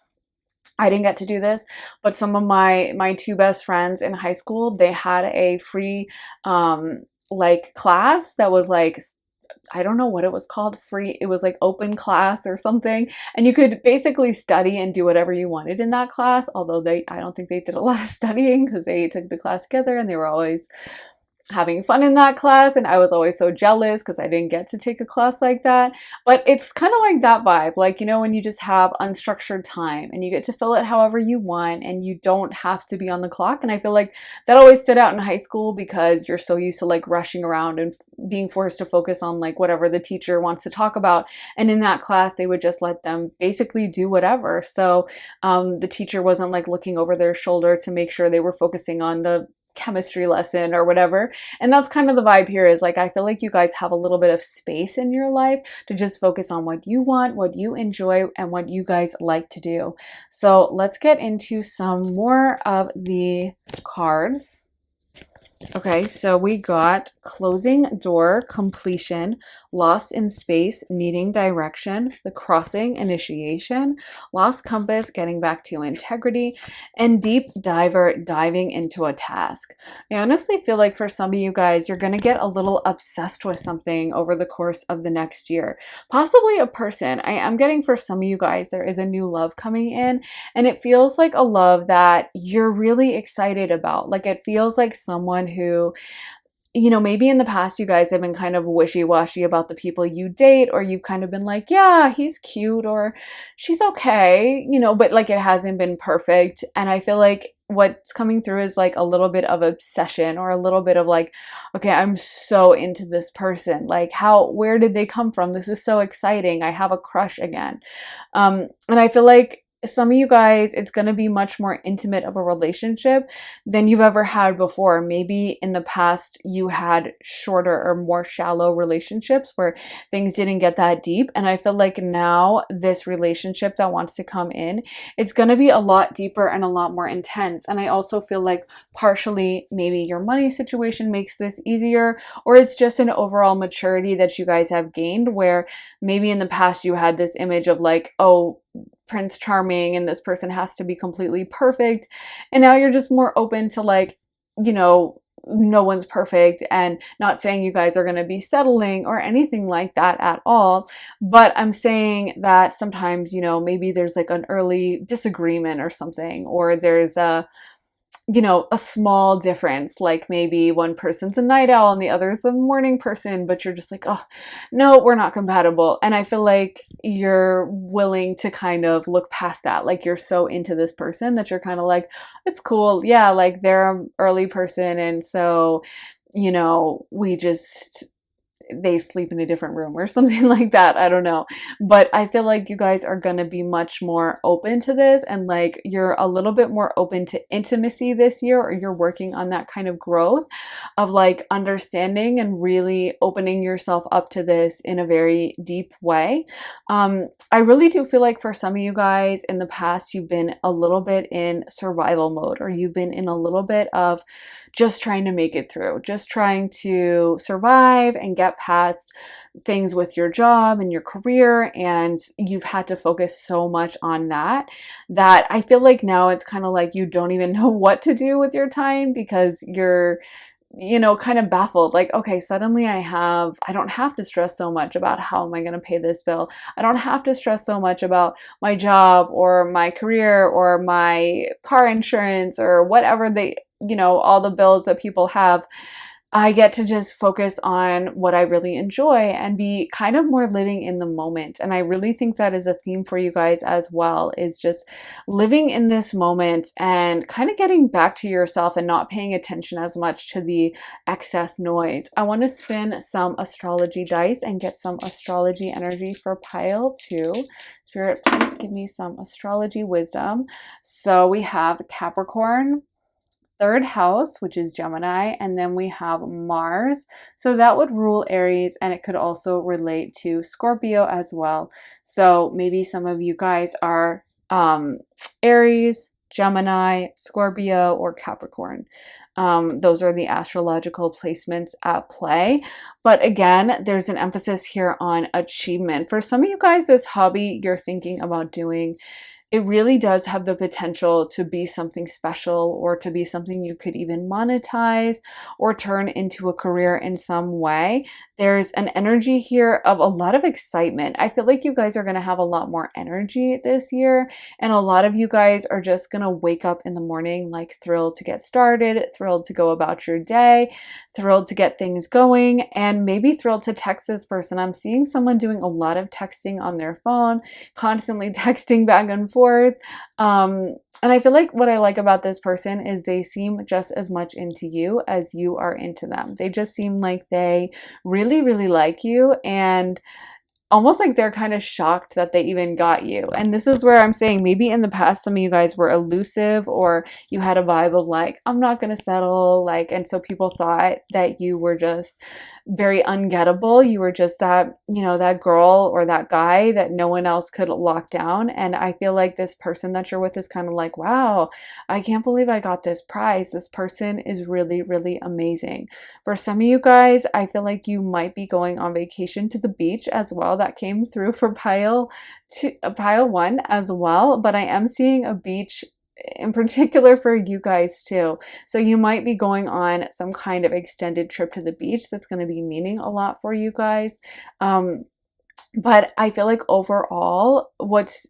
I didn't get to do this, but some of my two best friends in high school, they had a free like class that was like, I don't know what it was called, free. It was like open class or something. And you could basically study and do whatever you wanted in that class. Although I don't think they did a lot of studying, because they took the class together and they were always having fun in that class, and I was always so jealous because I didn't get to take a class like that. But it's kind of like that vibe, like, you know, when you just have unstructured time and you get to fill it however you want and you don't have to be on the clock. And I feel like that always stood out in high school because you're so used to like rushing around and being forced to focus on like whatever the teacher wants to talk about. And in that class, they would just let them basically do whatever. So the teacher wasn't like looking over their shoulder to make sure they were focusing on the chemistry lesson or whatever. And that's kind of the vibe here, is like, I feel like you guys have a little bit of space in your life to just focus on what you want, what you enjoy, and what you guys like to do. So let's get into some more of the cards. Okay, so we got closing door, completion, lost in space, needing direction, the crossing, initiation, lost compass, getting back to integrity, and deep diver, diving into a task. I honestly feel like for some of you guys, you're going to get a little obsessed with something over the course of the next year. Possibly a person. I am getting for some of you guys, there is a new love coming in, and it feels like a love that you're really excited about. Like it feels like someone who, you know, maybe in the past you guys have been kind of wishy-washy about the people you date, or you've kind of been like, yeah, he's cute or she's okay, you know, but like it hasn't been perfect. And I feel like what's coming through is like a little bit of obsession, or a little bit of like, okay, I'm so into this person. Like where did they come from? This is so exciting. I have a crush again. And I feel like some of you guys, it's going to be much more intimate of a relationship than you've ever had before. Maybe in the past you had shorter or more shallow relationships where things didn't get that deep. And I feel like now this relationship that wants to come in, it's going to be a lot deeper and a lot more intense. And I also feel like partially maybe your money situation makes this easier, or it's just an overall maturity that you guys have gained, where maybe in the past you had this image of like, oh, Prince Charming and this person has to be completely perfect. And now you're just more open to like, you know, no one's perfect, and not saying you guys are going to be settling or anything like that at all. But I'm saying that sometimes, you know, maybe there's like an early disagreement or something, or there's a, you know, a small difference, like maybe one person's a night owl and the other is a morning person, but you're just like, oh, no, we're not compatible. And I feel like you're willing to kind of look past that. Like you're so into this person that you're kind of like, it's cool. Yeah, like they're an early person. And so, you know, they sleep in a different room or something like that. I don't know. But I feel like you guys are going to be much more open to this, and like you're a little bit more open to intimacy this year, or you're working on that kind of growth of like understanding and really opening yourself up to this in a very deep way. I really do feel like for some of you guys in the past, you've been a little bit in survival mode, or you've been in a little bit of just trying to make it through, just trying to survive and get past things with your job and your career. And you've had to focus so much on that I feel like now it's kind of like you don't even know what to do with your time, because you're, you know, kind of baffled. Like, okay, suddenly I don't have to stress so much about how am I going to pay this bill. I don't have to stress so much about my job or my career or my car insurance or whatever you know, all the bills that people have. I get to just focus on what I really enjoy and be kind of more living in the moment. And I really think that is a theme for you guys as well, is just living in this moment and kind of getting back to yourself and not paying attention as much to the excess noise. I want to spin some astrology dice and get some astrology energy for pile 2. Spirit, please give me some astrology wisdom. So we have Capricorn, third house, which is Gemini, and then we have Mars. So that would rule Aries, and it could also relate to Scorpio as well. So maybe some of you guys are Aries, Gemini, Scorpio, or Capricorn. Those are the astrological placements at play. But again, there's an emphasis here on achievement. For some of you guys, this hobby you're thinking about doing, it really does have the potential to be something special, or to be something you could even monetize or turn into a career in some way. There's an energy here of a lot of excitement. I feel like you guys are going to have a lot more energy this year, and a lot of you guys are just going to wake up in the morning like thrilled to get started, thrilled to go about your day, thrilled to get things going, and maybe thrilled to text this person. I'm seeing someone doing a lot of texting on their phone, constantly texting back and forth. And I feel like what I like about this person is they seem just as much into you as you are into them. They just seem like they really, really like you, and almost like they're kind of shocked that they even got you. And this is where I'm saying maybe in the past some of you guys were elusive, or you had a vibe of like, I'm not going to settle, like, and so people thought that you were just very ungettable. You were just that, you know, that girl or that guy that no one else could lock down. And I feel like this person that you're with is kind of like, wow, I can't believe I got this prize. This person is really, really amazing. For some of you guys, I feel like you might be going on vacation to the beach as well. That came through for pile 1 as well, but I am seeing a beach in particular for you guys too. So you might be going on some kind of extended trip to the beach that's going to be meaning a lot for you guys. But I feel like overall,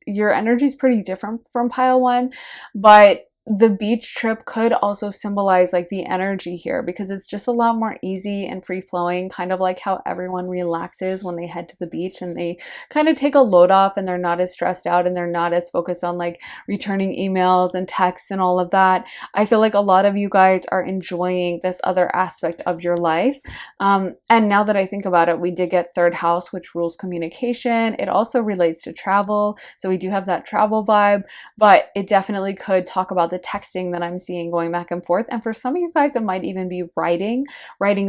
your energy is pretty different from pile 1, but the beach trip could also symbolize like the energy here, because it's just a lot more easy and free flowing, kind of like how everyone relaxes when they head to the beach and they kind of take a load off, and they're not as stressed out, and they're not as focused on like returning emails and texts and all of that. I feel like a lot of you guys are enjoying this other aspect of your life. And now that I think about it, we did get 3rd house, which rules communication. It also relates to travel. So we do have that travel vibe, but it definitely could talk about the texting that I'm seeing going back and forth. And for some of you guys, it might even be writing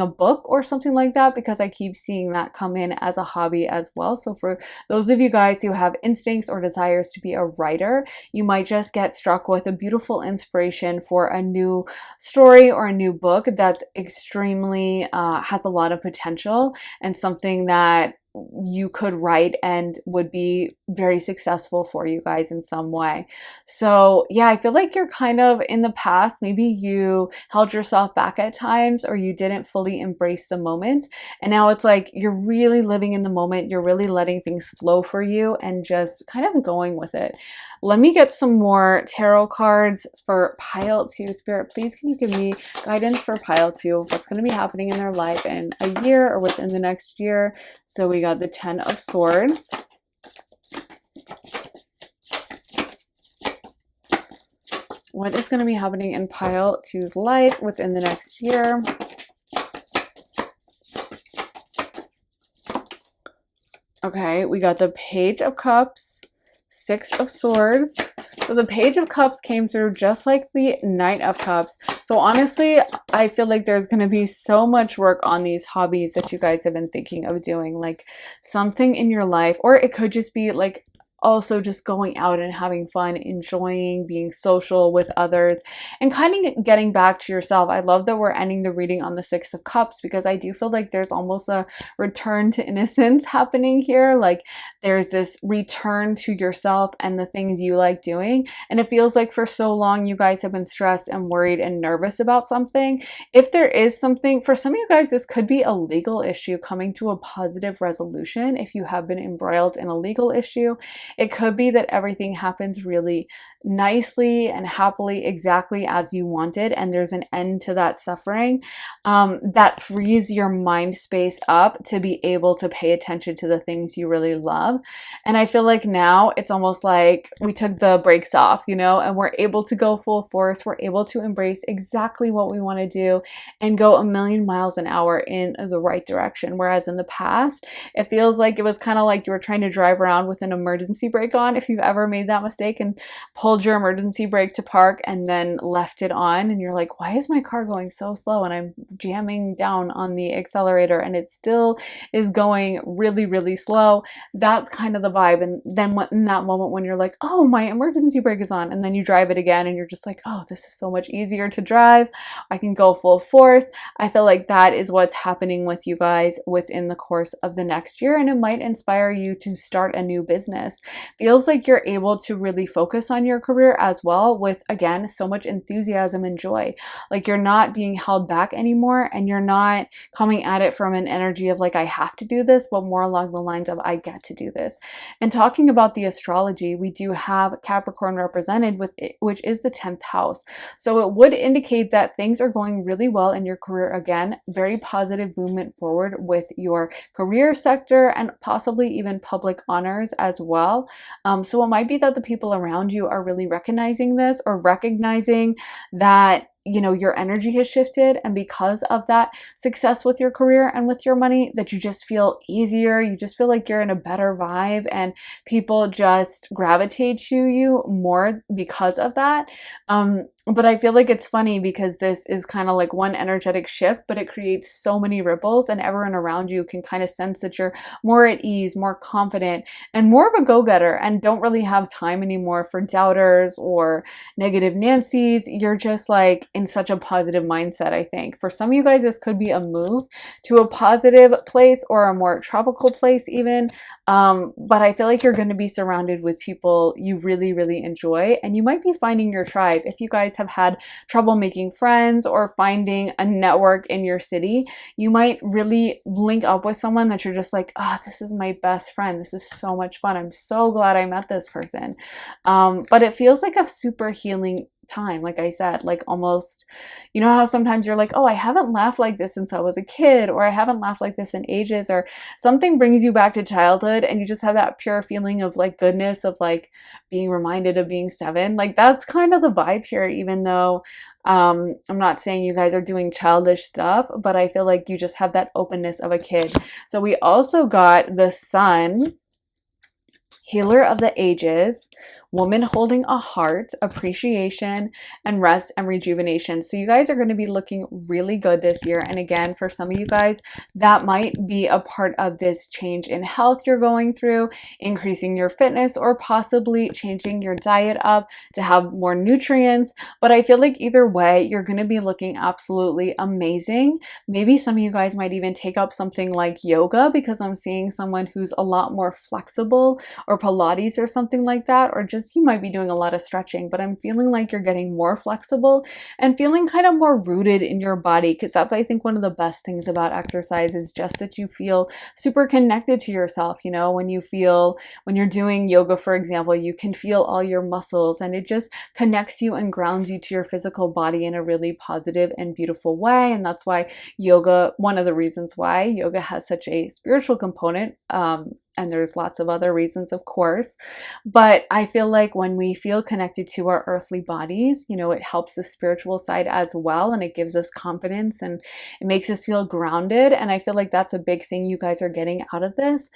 a book or something like that, because I keep seeing that come in as a hobby as well. So for those of you guys who have instincts or desires to be a writer, you might just get struck with a beautiful inspiration for a new story or a new book that's extremely has a lot of potential, and something that you could write and would be very successful for you guys in some way. So yeah, I feel like you're kind of in the past, maybe you held yourself back at times, or you didn't fully embrace the moment. And now it's like you're really living in the moment. You're really letting things flow for you and just kind of going with it. Let me get some more tarot cards for pile 2. Spirit, please can you give me guidance for pile 2? What's going to be happening in their life in a year or within the next year? So we got the 10 of Swords. What is going to be happening in pile 2's life within the next year? Okay, we got the Page of Cups, 6 of Swords. So the Page of Cups came through just like the Knight of Cups. So honestly, I feel like there's going to be so much work on these hobbies that you guys have been thinking of doing, like something in your life, or it could just be like also just going out and having fun, enjoying being social with others, and kind of getting back to yourself. I love that we're ending the reading on the 6 of Cups, because I do feel like there's almost a return to innocence happening here. Like there's this return to yourself and the things you like doing. And it feels like for so long you guys have been stressed and worried and nervous about something. If there is something, for some of you guys, this could be a legal issue coming to a positive resolution. If you have been embroiled in a legal issue, it could be that everything happens really nicely and happily, exactly as you wanted, and there's an end to that suffering that frees your mind space up to be able to pay attention to the things you really love. And I feel like now it's almost like we took the brakes off, you know, and we're able to go full force. We're able to embrace exactly what we want to do and go a million miles an hour in the right direction. Whereas in the past, it feels like it was kind of like you were trying to drive around with an emergency brake on, if you've ever made that mistake, and pull pulled your emergency brake to park and then left it on, and you're like, why is my car going so slow? And I'm jamming down on the accelerator and it still is going really, really slow. That's kind of the vibe. And then in that moment when you're like, oh, my emergency brake is on, and then you drive it again and you're just like, oh, this is so much easier to drive. I can go full force. I feel like that is what's happening with you guys within the course of the next year, and it might inspire you to start a new business. Feels like you're able to really focus on your career as well with, again, so much enthusiasm and joy. Like you're not being held back anymore, and you're not coming at it from an energy of like, I have to do this, but more along the lines of I get to do this. And talking about the astrology, we do have Capricorn represented with it, which is the 10th house. So it would indicate that things are going really well in your career. Again, very positive movement forward with your career sector and possibly even public honors as well. So it might be that the people around you are really recognizing this, or recognizing that, you know, your energy has shifted, and because of that success with your career and with your money, that you just feel easier. You just feel like you're in a better vibe, and people just gravitate to you more because of that. But I feel like it's funny because this is kind of like one energetic shift, but it creates so many ripples, and everyone around you can kind of sense that you're more at ease, more confident, and more of a go-getter, and don't really have time anymore for doubters or negative Nancy's. You're just like in such a positive mindset. I think for some of you guys, this could be a move to a positive place or a more tropical place even. But I feel like you're going to be surrounded with people you really, really enjoy, and you might be finding your tribe. If you guys have had trouble making friends or finding a network in your city, you might really link up with someone that you're just like, oh, this is my best friend. This is so much fun. I'm so glad I met this person. But it feels like a super healing time. Like I said, like almost, you know how sometimes you're like, oh, I haven't laughed like this since I was a kid, or I haven't laughed like this in ages, or something brings you back to childhood, and you just have that pure feeling of like goodness, of like being reminded of being 7. Like that's kind of the vibe here, even though I'm not saying you guys are doing childish stuff, but I feel like you just have that openness of a kid. So we also got the Sun, healer of the ages, woman holding a heart, appreciation, and rest and rejuvenation. So you guys are going to be looking really good this year. And again, for some of you guys, that might be a part of this change in health you're going through, increasing your fitness, or possibly changing your diet up to have more nutrients. But I feel like either way, you're going to be looking absolutely amazing. Maybe some of you guys might even take up something like yoga, because I'm seeing someone who's a lot more flexible, or Pilates or something like that, or just you might be doing a lot of stretching, but I'm feeling like you're getting more flexible and feeling kind of more rooted in your body, because that's, I think, one of the best things about exercise is just that you feel super connected to yourself. You know, when you're doing yoga, for example, you can feel all your muscles, and it just connects you and grounds you to your physical body in a really positive and beautiful way. And that's why yoga, one of the reasons why yoga has such a spiritual component, and there's lots of other reasons, of course. But I feel like when we feel connected to our earthly bodies, you know, it helps the spiritual side as well. And it gives us confidence, and it makes us feel grounded. And I feel like that's a big thing you guys are getting out of this.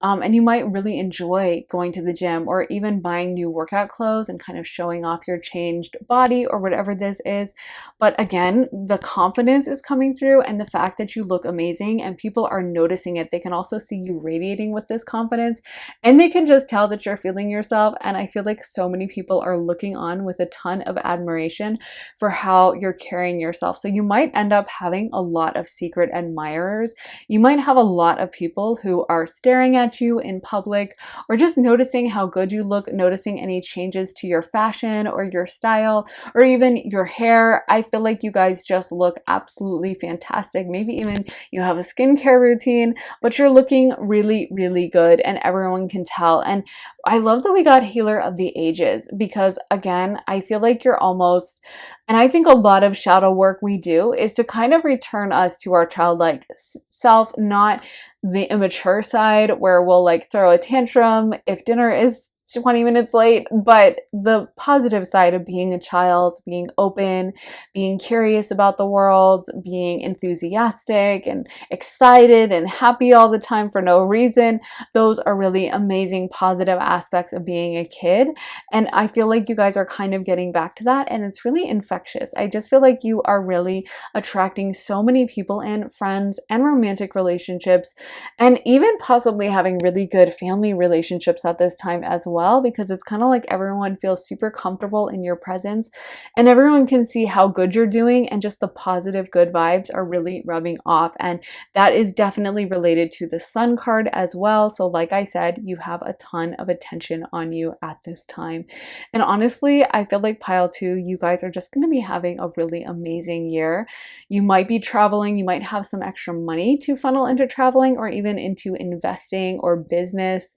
And you might really enjoy going to the gym, or even buying new workout clothes and kind of showing off your changed body, or whatever this is. But again, the confidence is coming through, and the fact that you look amazing and people are noticing it. They can also see you radiating with this confidence, and they can just tell that you're feeling yourself. And I feel like so many people are looking on with a ton of admiration for how you're carrying yourself. So you might end up having a lot of secret admirers. You might have a lot of people who are staring at you in public, or just noticing how good you look, noticing any changes to your fashion or your style, or even your hair. I feel like you guys just look absolutely fantastic. Maybe even you have a skincare routine, but you're looking really, really good, and everyone can tell. And I love that we got healer of the ages, because again, I feel like you're almost, and I think a lot of shadow work we do is to kind of return us to our childlike self, not the immature side where we'll like throw a tantrum if dinner is 20 minutes late, but the positive side of being a child, being open, being curious about the world, being enthusiastic and excited and happy all the time for no reason, those are really amazing positive aspects of being a kid. And I feel like you guys are kind of getting back to that, and it's really infectious. I just feel like you are really attracting so many people in, friends and romantic relationships, and even possibly having really good family relationships at this time as well, because it's kind of like everyone feels super comfortable in your presence and everyone can see how good you're doing, and just the positive good vibes are really rubbing off. And that is definitely related to the Sun card as well. So like I said, you have a ton of attention on you at this time. And honestly, I feel like pile 2, you guys are just going to be having a really amazing year. You might be traveling, you might have some extra money to funnel into traveling or even into investing or business.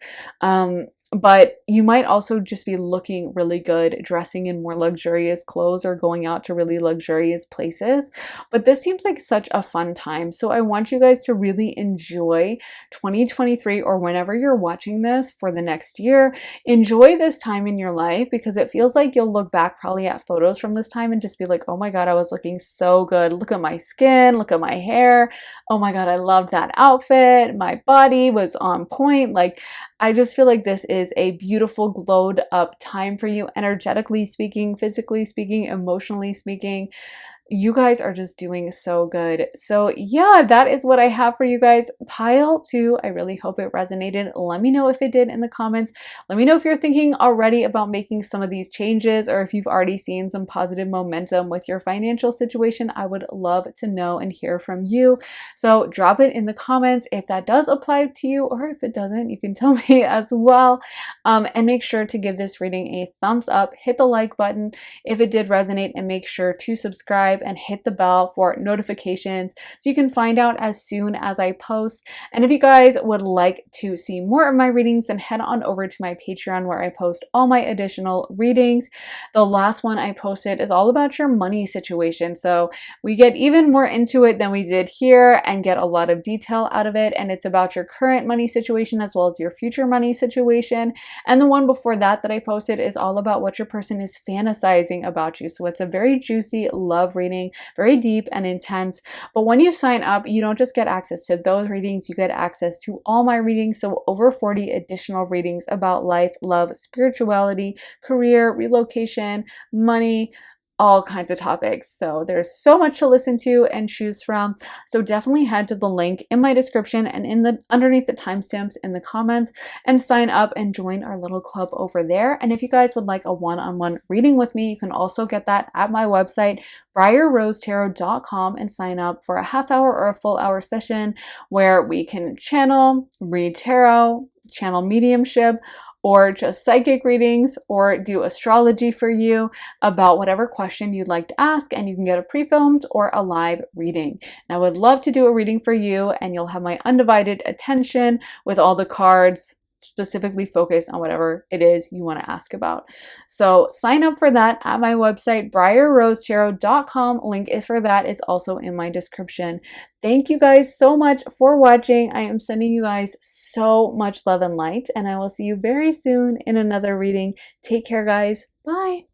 But you might also just be looking really good, dressing in more luxurious clothes or going out to really luxurious places. But this seems like such a fun time. So I want you guys to really enjoy 2023, or whenever you're watching this for the next year. Enjoy this time in your life, because it feels like you'll look back probably at photos from this time and just be like, oh my God, I was looking so good. Look at my skin, look at my hair. Oh my God, I loved that outfit. My body was on point. Like, I just feel like this is a beautiful glowed up time for you, energetically speaking, physically speaking, emotionally speaking. You guys are just doing so good. So yeah, that is what I have for you guys. Pile 2, I really hope it resonated. Let me know if it did in the comments. Let me know if you're thinking already about making some of these changes, or if you've already seen some positive momentum with your financial situation. I would love to know and hear from you. So drop it in the comments if that does apply to you, or if it doesn't, you can tell me as well. And make sure to give this reading a thumbs up, hit the like button if it did resonate, and make sure to subscribe and hit the bell for notifications so you can find out as soon as I post. And if you guys would like to see more of my readings, then head on over to my Patreon, where I post all my additional readings. The last one I posted is all about your money situation, so we get even more into it than we did here and get a lot of detail out of it, and it's about your current money situation as well as your future money situation. And the one before that I posted is all about what your person is fantasizing about you. So it's a very juicy love reading, very deep and intense. But when you sign up, you don't just get access to those readings, you get access to all my readings. So over 40 additional readings about life, love, spirituality, career, relocation, money, all kinds of topics. So there's so much to listen to and choose from. So definitely head to the link in my description and in the underneath the timestamps in the comments and sign up and join our little club over there. And if you guys would like a one-on-one reading with me, you can also get that at my website, briarrosetarot.com, and sign up for a half hour or a full hour session where we can channel, read tarot, channel mediumship, or just psychic readings, or do astrology for you about whatever question you'd like to ask, and you can get a pre-filmed or a live reading. And I would love to do a reading for you, and you'll have my undivided attention with all the cards specifically focused on whatever it is you want to ask about. So sign up for that at my website, briarrosetarot.com. Link for that is also in my description. Thank you guys so much for watching. I am sending you guys so much love and light, and I will see you very soon in another reading. Take care, guys. Bye.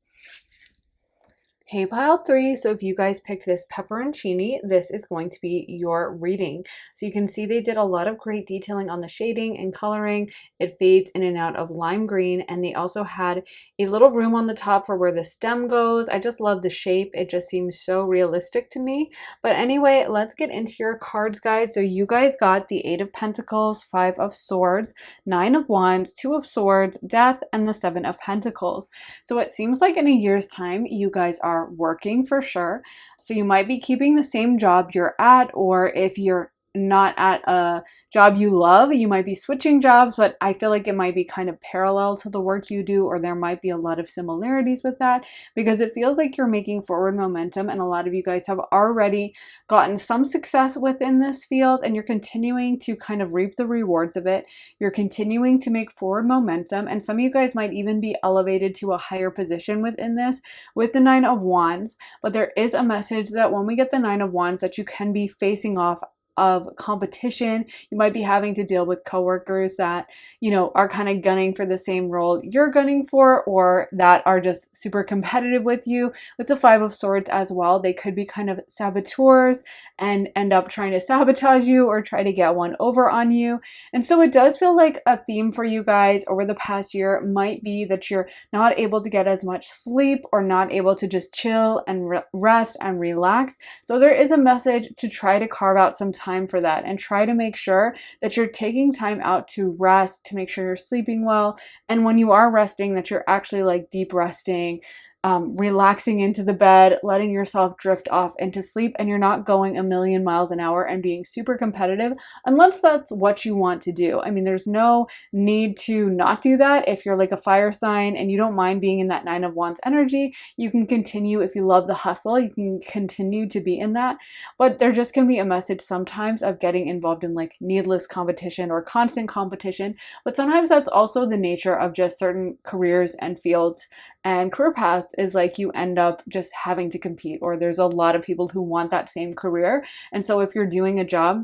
Hey, pile 3, so if you guys picked this pepperoncini, this is going to be your reading. So you can see they did a lot of great detailing on the shading and coloring. It fades in and out of lime green, and they also had a little room on the top for where the stem goes. I just love the shape. It just seems so realistic to me. But anyway, let's get into your cards, guys. So you guys got the 8 of Pentacles, 5 of Swords, 9 of Wands, 2 of Swords, Death, and the 7 of Pentacles. So it seems like in a year's time, you guys are working for sure. So you might be keeping the same job you're at, or if you're not at a job you love, you might be switching jobs, but I feel like it might be kind of parallel to the work you do, or there might be a lot of similarities with that, because it feels like you're making forward momentum, and a lot of you guys have already gotten some success within this field, and you're continuing to kind of reap the rewards of it. You're continuing to make forward momentum, and some of you guys might even be elevated to a higher position within this with the 9 of Wands. But there is a message that when we get the 9 of Wands, that you can be facing off of competition. You might be having to deal with coworkers that, you know, are kind of gunning for the same role you're gunning for, or that are just super competitive with you. With the Five of Swords as well, they could be kind of saboteurs and end up trying to sabotage you or try to get one over on you. And so it does feel like a theme for you guys over the past year might be that you're not able to get as much sleep or not able to just chill and rest and relax. So there is a message to try to carve out some time for that and try to make sure that you're taking time out to rest, to make sure you're sleeping well. And when you are resting, that you're actually like deep resting, relaxing into the bed, letting yourself drift off into sleep, and you're not going a million miles an hour and being super competitive unless that's what you want to do. I mean, there's no need to not do that. If you're like a fire sign and you don't mind being in that Nine of Wands energy, you can continue. If you love the hustle, you can continue to be in that. But there just can be a message sometimes of getting involved in like needless competition or constant competition. But sometimes that's also the nature of just certain careers and fields and career paths, is like you end up just having to compete, or there's a lot of people who want that same career. And so if you're doing a job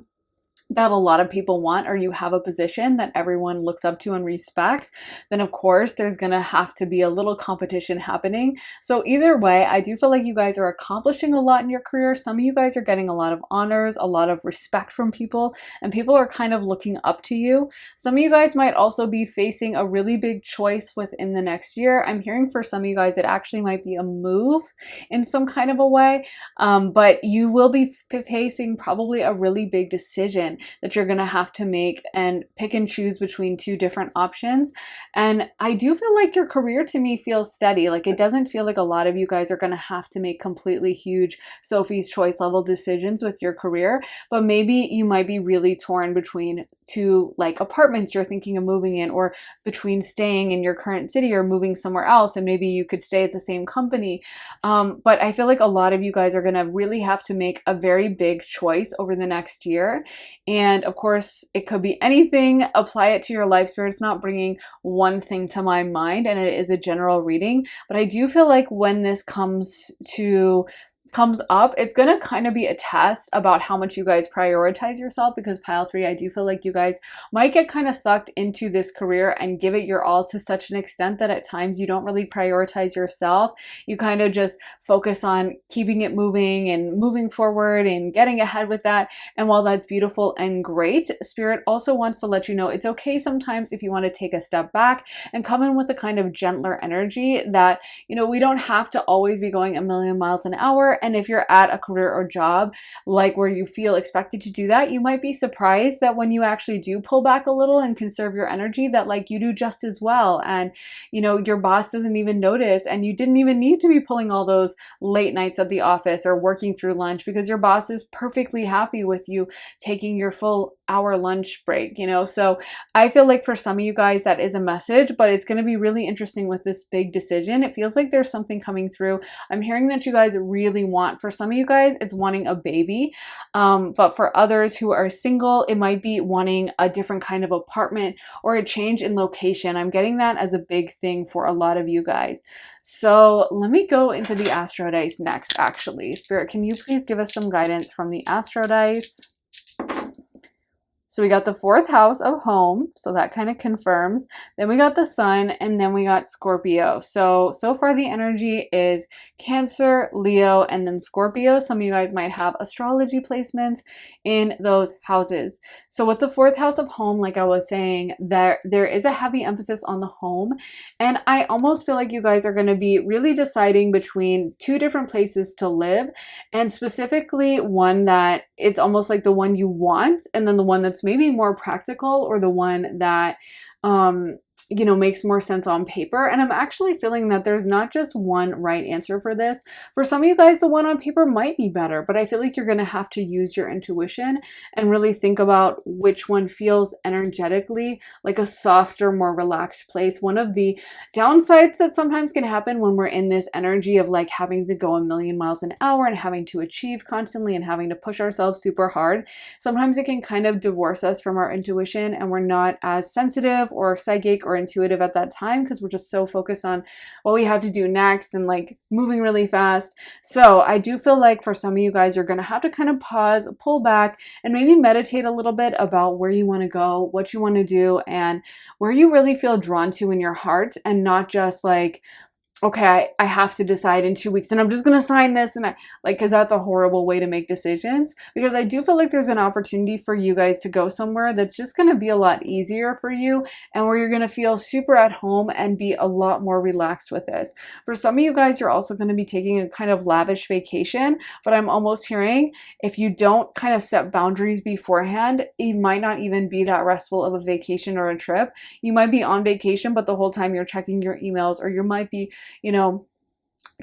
that a lot of people want, or you have a position that everyone looks up to and respects, then of course there's gonna have to be a little competition happening. So either way, I do feel like you guys are accomplishing a lot in your career. Some of you guys are getting a lot of honors, a lot of respect from people, and people are kind of looking up to you. Some of you guys might also be facing a really big choice within the next year. I'm hearing for some of you guys it actually might be a move in some kind of a way, but you will be facing probably a really big decision that you're going to have to make and pick and choose between two different options. And I do feel like your career to me feels steady. Like it doesn't feel like a lot of you guys are going to have to make completely huge Sophie's Choice level decisions with your career, but maybe you might be really torn between two like apartments you're thinking of moving in, or between staying in your current city or moving somewhere else, and maybe you could stay at the same company. But I feel like a lot of you guys are going to really have to make a very big choice over the next year. And of course, it could be anything. Apply it to your life. Spirit's not bringing one thing to my mind, and it is a general reading. But I do feel like when this comes up, it's going to kind of be a test about how much you guys prioritize yourself, because pile 3, I do feel like you guys might get kind of sucked into this career and give it your all to such an extent that at times you don't really prioritize yourself. You kind of just focus on keeping it moving and moving forward and getting ahead with that. And while that's beautiful and great, Spirit also wants to let you know it's okay sometimes if you want to take a step back and come in with a kind of gentler energy that, you know, we don't have to always be going a million miles an hour. And if you're at a career or job like where you feel expected to do that, you might be surprised that when you actually do pull back a little and conserve your energy, that like you do just as well. And you know, your boss doesn't even notice, and you didn't even need to be pulling all those late nights at the office or working through lunch, because your boss is perfectly happy with you taking your full hour lunch break, you know? So I feel like for some of you guys that is a message, but it's going to be really interesting with this big decision. It feels like there's something coming through. I'm hearing that you guys really want, for some of you guys, it's wanting a baby. But for others who are single, it might be wanting a different kind of apartment or a change in location. I'm getting that as a big thing for a lot of you guys. So let me go into the Astro Dice next, actually. Spirit, can you please give us some guidance from the Astro Dice? So we got the 4th house of home, so that kind of confirms. Then we got the sun, and then we got Scorpio. So far the energy is Cancer, Leo, and then Scorpio. Some of you guys might have astrology placements in those houses. So with the 4th house of home, like I was saying, there is a heavy emphasis on the home. And I almost feel like you guys are going to be really deciding between two different places to live, and specifically one that it's almost like the one you want, and then the one that's maybe more practical, or the one that you know, makes more sense on paper. And I'm actually feeling that there's not just one right answer for this. For some of you guys, the one on paper might be better, but I feel like you're going to have to use your intuition and really think about which one feels energetically like a softer, more relaxed place. One of the downsides that sometimes can happen when we're in this energy of like having to go a million miles an hour and having to achieve constantly and having to push ourselves super hard, sometimes it can kind of divorce us from our intuition, and we're not as sensitive or psychic or intuitive at that time because we're just so focused on what we have to do next and like moving really fast. So I do feel like for some of you guys, you're going to have to kind of pause, pull back, and maybe meditate a little bit about where you want to go, what you want to do, and where you really feel drawn to in your heart, and not just like, okay, I have to decide in 2 weeks and I'm just going to sign this. And because that's a horrible way to make decisions, because I do feel like there's an opportunity for you guys to go somewhere that's just going to be a lot easier for you and where you're going to feel super at home and be a lot more relaxed with this. For some of you guys, you're also going to be taking a kind of lavish vacation, but I'm almost hearing if you don't kind of set boundaries beforehand, it might not even be that restful of a vacation or a trip. You might be on vacation, but the whole time you're checking your emails, or you might be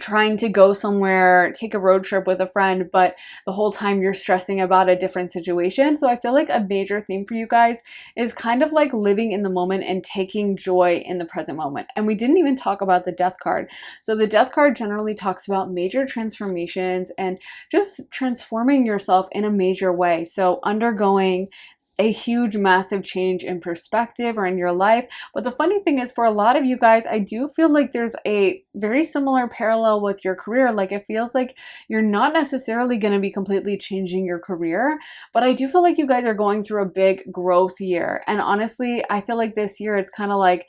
trying to go somewhere, take a road trip with a friend, but the whole time you're stressing about a different situation. So I feel like a major theme for you guys is kind of like living in the moment and taking joy in the present moment. And we didn't even talk about the death card. So the death card generally talks about major transformations and just transforming yourself in a major way. So undergoing a huge, massive change in perspective or in your life. But the funny thing is, for a lot of you guys, I do feel like there's a very similar parallel with your career. Like it feels like you're not necessarily going to be completely changing your career, but I do feel like you guys are going through a big growth year. And honestly, I feel like this year it's kind of like,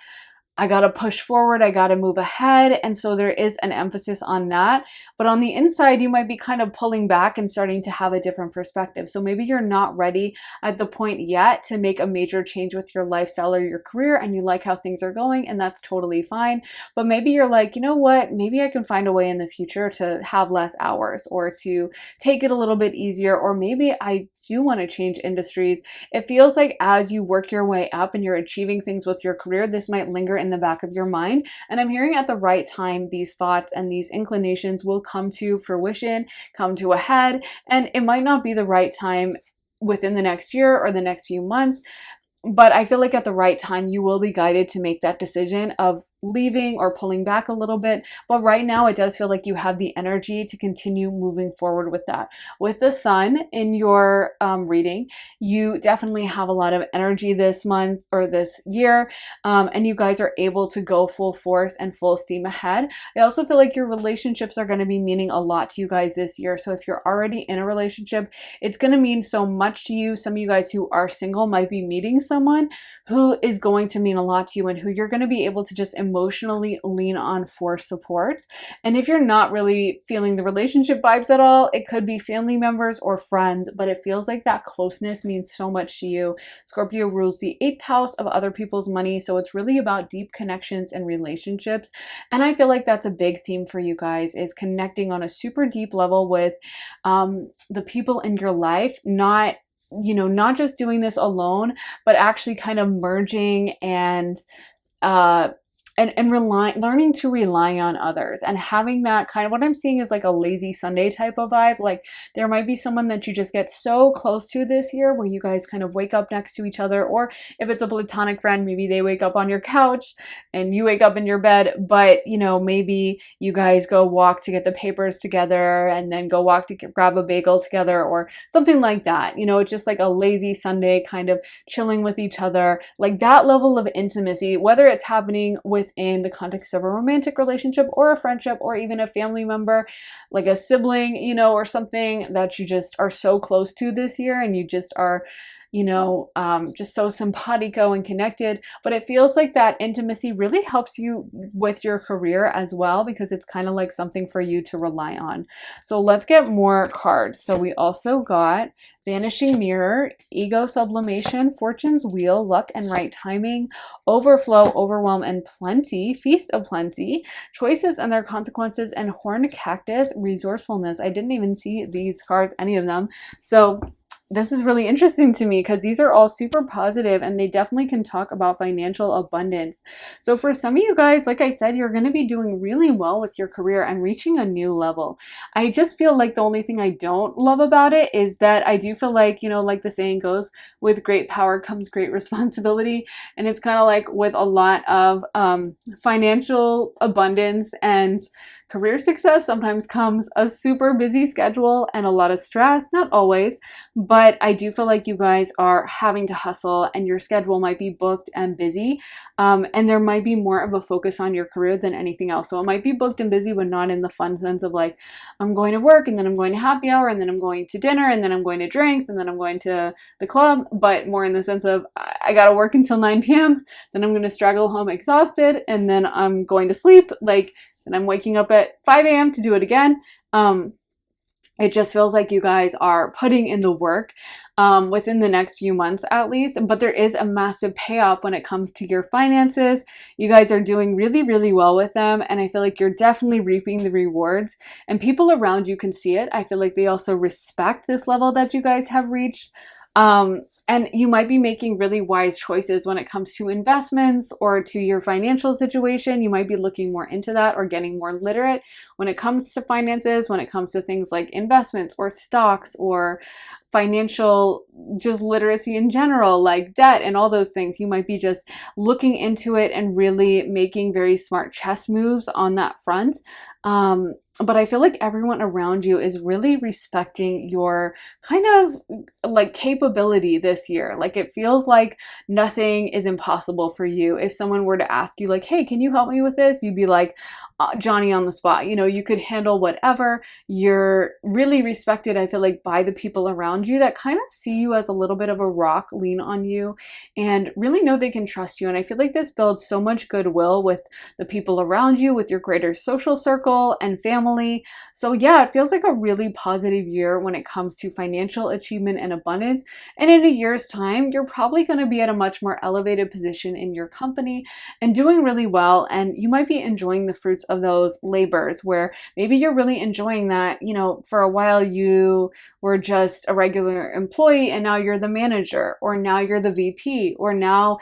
I got to push forward, I got to move ahead. And so there is an emphasis on that. But on the inside, you might be kind of pulling back and starting to have a different perspective. So maybe you're not ready at the point yet to make a major change with your lifestyle or your career, and you like how things are going, and that's totally fine. But maybe you're like, you know what, maybe I can find a way in the future to have less hours or to take it a little bit easier, or maybe I do want to change industries. It feels like as you work your way up and you're achieving things with your career, this might linger in the back of your mind. And I'm hearing at the right time, these thoughts and these inclinations will come to fruition, come to a head, and it might not be the right time within the next year or the next few months. But I feel like at the right time, you will be guided to make that decision of leaving or pulling back a little bit. But right now, it does feel like you have the energy to continue moving forward with that. With the sun in your reading, you definitely have a lot of energy this month or this year, and you guys are able to go full force and full steam ahead. I also feel like your relationships are going to be meaning a lot to you guys this year. So if you're already in a relationship, it's going to mean so much to you. Some of you guys who are single might be meeting someone who is going to mean a lot to you and who you're going to be able to just emotionally lean on for support. And if you're not really feeling the relationship vibes at all, it could be family members or friends, but it feels like that closeness means so much to you. Scorpio rules the 8th house of other people's money, so it's really about deep connections and relationships. And I feel like that's a big theme for you guys, is connecting on a super deep level with the people in your life, not just doing this alone, but actually kind of merging and learning to rely on others, and having that kind of, what I'm seeing is like a lazy Sunday type of vibe. Like there might be someone that you just get so close to this year where you guys kind of wake up next to each other, or if it's a platonic friend, maybe they wake up on your couch and you wake up in your bed, but maybe you guys go walk to get the papers together and then go walk to grab a bagel together or something like that. It's just like a lazy Sunday kind of chilling with each other, like that level of intimacy, whether it's happening within the context of a romantic relationship or a friendship or even a family member, like a sibling, or something that you just are so close to this year, and you just are just so simpatico and connected. But it feels like that intimacy really helps you with your career as well, because it's kind of like something for you to rely on. So let's get more cards. So we also got Vanishing Mirror, Ego Sublimation, Fortune's Wheel, Luck and Right Timing, Overflow, Overwhelm and Plenty, Feast of Plenty, Choices and Their Consequences, and Horned Cactus, Resourcefulness. I didn't even see these cards, any of them. So this is really interesting to me because these are all super positive and they definitely can talk about financial abundance. So for some of you guys, like I said, you're going to be doing really well with your career and reaching a new level. I just feel like the only thing I don't love about it is that I do feel like, like the saying goes, with great power comes great responsibility. And it's kind of like with a lot of financial abundance and career success sometimes comes a super busy schedule and a lot of stress, not always, but I do feel like you guys are having to hustle and your schedule might be booked and busy. And there might be more of a focus on your career than anything else. So it might be booked and busy, but not in the fun sense of like, I'm going to work and then I'm going to happy hour and then I'm going to dinner and then I'm going to drinks and then I'm going to the club, but more in the sense of I gotta work until 9 p.m. Then I'm going to straggle home exhausted and then I'm going to sleep. Like, and I'm waking up at 5 a.m. to do it again. It just feels like you guys are putting in the work within the next few months at least, but there is a massive payoff when it comes to your finances. You guys are doing really, really well with them, and I feel like you're definitely reaping the rewards, and people around you can see it. I feel like they also respect this level that you guys have reached. And you might be making really wise choices when it comes to investments or to your financial situation. You might be looking more into that or getting more literate when it comes to finances, when it comes to things like investments or stocks or financial just literacy in general, like debt and all those things. You might be just looking into it and really making very smart chess moves on that front. But I feel like everyone around you is really respecting your kind of like capability this year. Like it feels like nothing is impossible for you. If someone were to ask you like, hey, can you help me with this? You'd be like, Johnny on the spot. You know, you could handle whatever. You're really respected, I feel like, by the people around you that kind of see you as a little bit of a rock, lean on you, and really know they can trust you. And I feel like this builds so much goodwill with the people around you, with your greater social circle and family. So yeah, it feels like a really positive year when it comes to financial achievement and abundance. And in a year's time, you're probably going to be at a much more elevated position in your company and doing really well. And you might be enjoying the fruits of those labors, where maybe you're really enjoying that. You know, for a while you were just a regular employee and now you're the manager, or now you're the VP, or now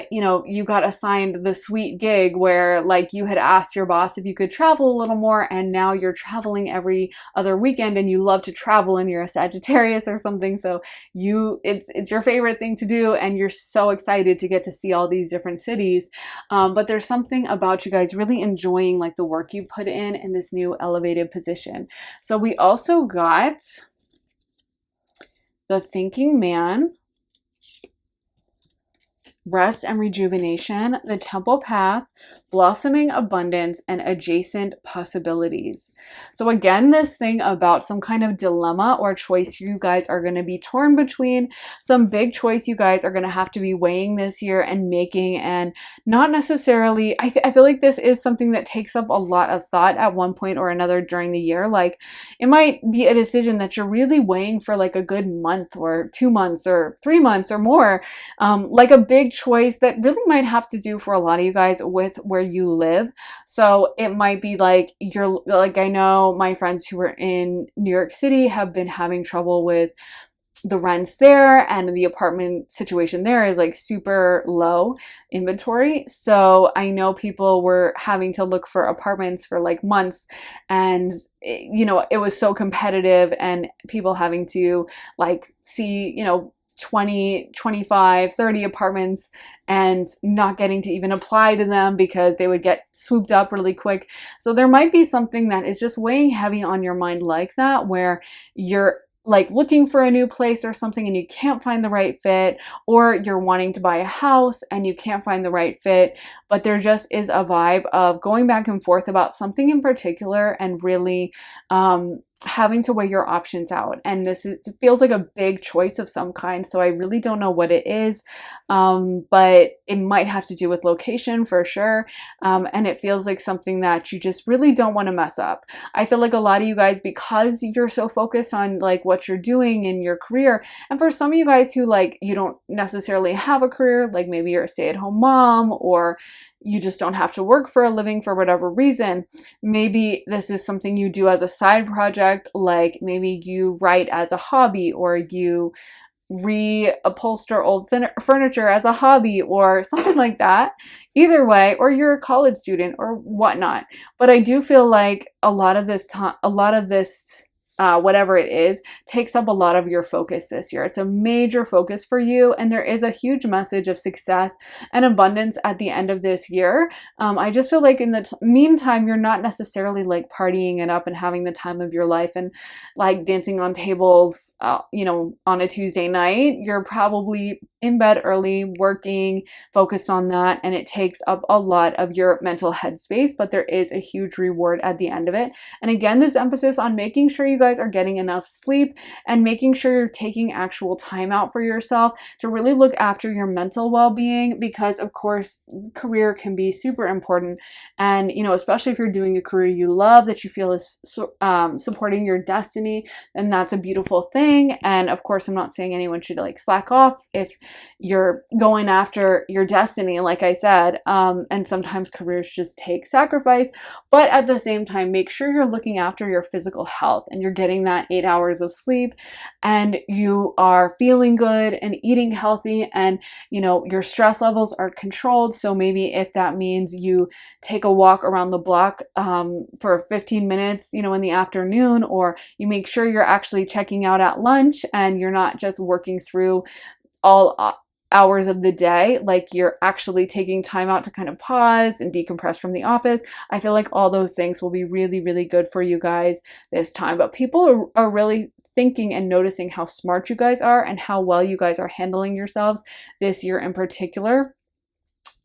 you know, you got assigned the sweet gig where like you had asked your boss if you could travel a little more, and now you're traveling every other weekend and you love to travel and you're a Sagittarius or something. So it's your favorite thing to do and you're so excited to get to see all these different cities. But there's something about you guys really enjoying like the work you put in this new elevated position. So we also got the thinking man, rest and rejuvenation, the temple path, blossoming abundance, and adjacent possibilities. So again, this thing about some kind of dilemma or choice you guys are going to be torn between, some big choice you guys are going to have to be weighing this year and making, and not necessarily, I feel like this is something that takes up a lot of thought at one point or another during the year. Like it might be a decision that you're really weighing for like a good month or 2 months or 3 months or more, like a big choice that really might have to do for a lot of you guys with where you live. So it might be like you're like, I know my friends who are in New York City have been having trouble with the rents there, and the apartment situation there is like super low inventory. So I know people were having to look for apartments for like months, and you know, it was so competitive, and people having to like see, you know, 20, 25, 30 apartments and not getting to even apply to them because they would get swooped up really quick. So there might be something that is just weighing heavy on your mind like that, where you're like looking for a new place or something and you can't find the right fit, or you're wanting to buy a house and you can't find the right fit, but there just is a vibe of going back and forth about something in particular and really having to weigh your options out. And it feels like a big choice of some kind. So I really don't know what it is, but it might have to do with location for sure. And it feels like something that you just really don't want to mess up. I feel like a lot of you guys, because you're so focused on like what you're doing in your career, and for some of you guys who like, you don't necessarily have a career, like maybe you're a stay-at-home mom, or you just don't have to work for a living for whatever reason. Maybe this is something you do as a side project, like maybe you write as a hobby, or you reupholster old furniture as a hobby or something like that. Either way, or you're a college student or whatnot. But I do feel like a lot of this whatever it is, takes up a lot of your focus this year. It's a major focus for you, and there is a huge message of success and abundance at the end of this year. I just feel like in the meantime, you're not necessarily like partying it up and having the time of your life and like dancing on tables, you know, on a Tuesday night. You're probably in bed early, working, focused on that, and it takes up a lot of your mental headspace, but there is a huge reward at the end of it. And again, this emphasis on making sure you guys are getting enough sleep and making sure you're taking actual time out for yourself to really look after your mental well-being, because of course, career can be super important. And, you know, especially if you're doing a career you love, that you feel is supporting your destiny, then that's a beautiful thing. And of course, I'm not saying anyone should like slack off if you're going after your destiny, like I said, and sometimes careers just take sacrifice, but at the same time, make sure you're looking after your physical health and you're getting that 8 hours of sleep and you are feeling good and eating healthy, and you know, your stress levels are controlled. So maybe if that means you take a walk around the block for 15 minutes, you know, in the afternoon, or you make sure you're actually checking out at lunch and you're not just working through all hours of the day, like you're actually taking time out to kind of pause and decompress from the office. I feel like all those things will be really, really good for you guys this time. But people are really thinking and noticing how smart you guys are and how well you guys are handling yourselves this year in particular.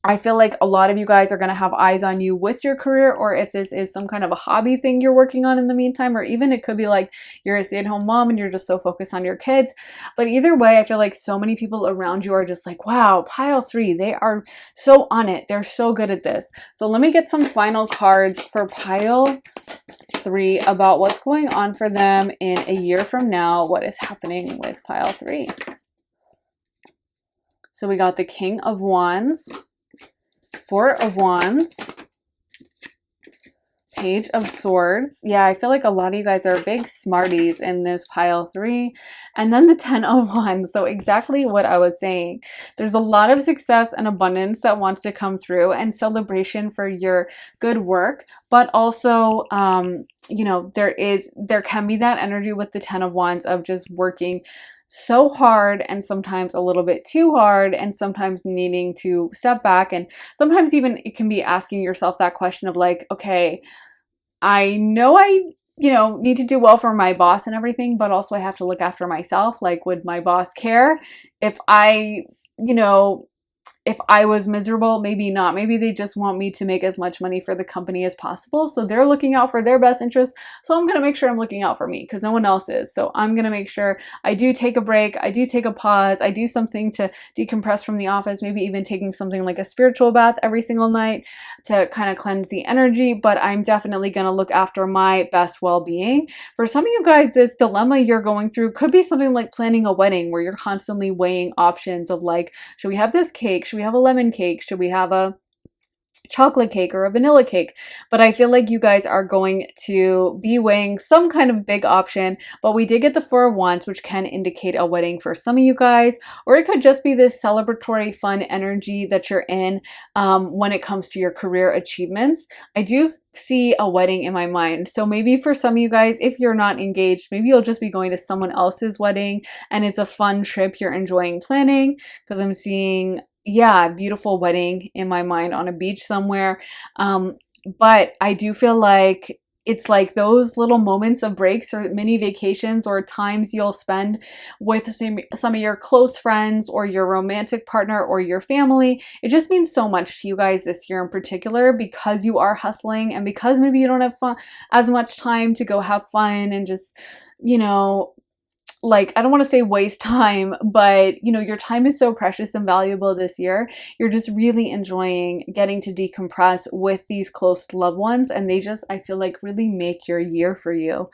I feel like a lot of you guys are going to have eyes on you with your career, or if this is some kind of a hobby thing you're working on in the meantime, or even it could be like you're a stay-at-home mom and you're just so focused on your kids. But either way, I feel like so many people around you are just like, wow, pile 3, they are so on it. They're so good at this. So let me get some final cards for pile 3 about what's going on for them in a year from now. What is happening with pile 3? So we got the King of Wands, 4 of Wands, Page of Swords. Yeah, I feel like a lot of you guys are big smarties in this pile 3. And then the 10 of Wands. So exactly what I was saying. There's a lot of success and abundance that wants to come through, and celebration for your good work. But also, you know, there can be that energy with the 10 of Wands of just working so hard, and sometimes a little bit too hard, and sometimes needing to step back, and sometimes even it can be asking yourself that question of like, okay, I know you know, need to do well for my boss and everything, but also I have to look after myself. Like, would my boss care if I, you know, if I was miserable? Maybe not. Maybe they just want me to make as much money for the company as possible. So they're looking out for their best interest. So I'm going to make sure I'm looking out for me because no one else is. So I'm going to make sure I do take a break. I do take a pause. I do something to decompress from the office, maybe even taking something like a spiritual bath every single night to kind of cleanse the energy. But I'm definitely going to look after my best well-being. For some of you guys, this dilemma you're going through could be something like planning a wedding where you're constantly weighing options of like, should we have this cake? Should we have a lemon cake? Should we have a chocolate cake or a vanilla cake? But I feel like you guys are going to be weighing some kind of big option. But we did get the 4 of Wands, which can indicate a wedding for some of you guys, or it could just be this celebratory fun energy that you're in when it comes to your career achievements. I do see a wedding in my mind. So maybe for some of you guys, if you're not engaged, maybe you'll just be going to someone else's wedding and it's a fun trip you're enjoying planning, because I'm seeing, yeah, beautiful wedding in my mind on a beach somewhere. But I do feel like it's like those little moments of breaks or mini vacations or times you'll spend with some of your close friends or your romantic partner or your family. It just means so much to you guys this year in particular, because you are hustling and because maybe you don't have as much time to go have fun and just, you know, like, I don't want to say waste time, but you know, your time is so precious and valuable this year. You're just really enjoying getting to decompress with these close loved ones, and they just, I feel like, really make your year for you.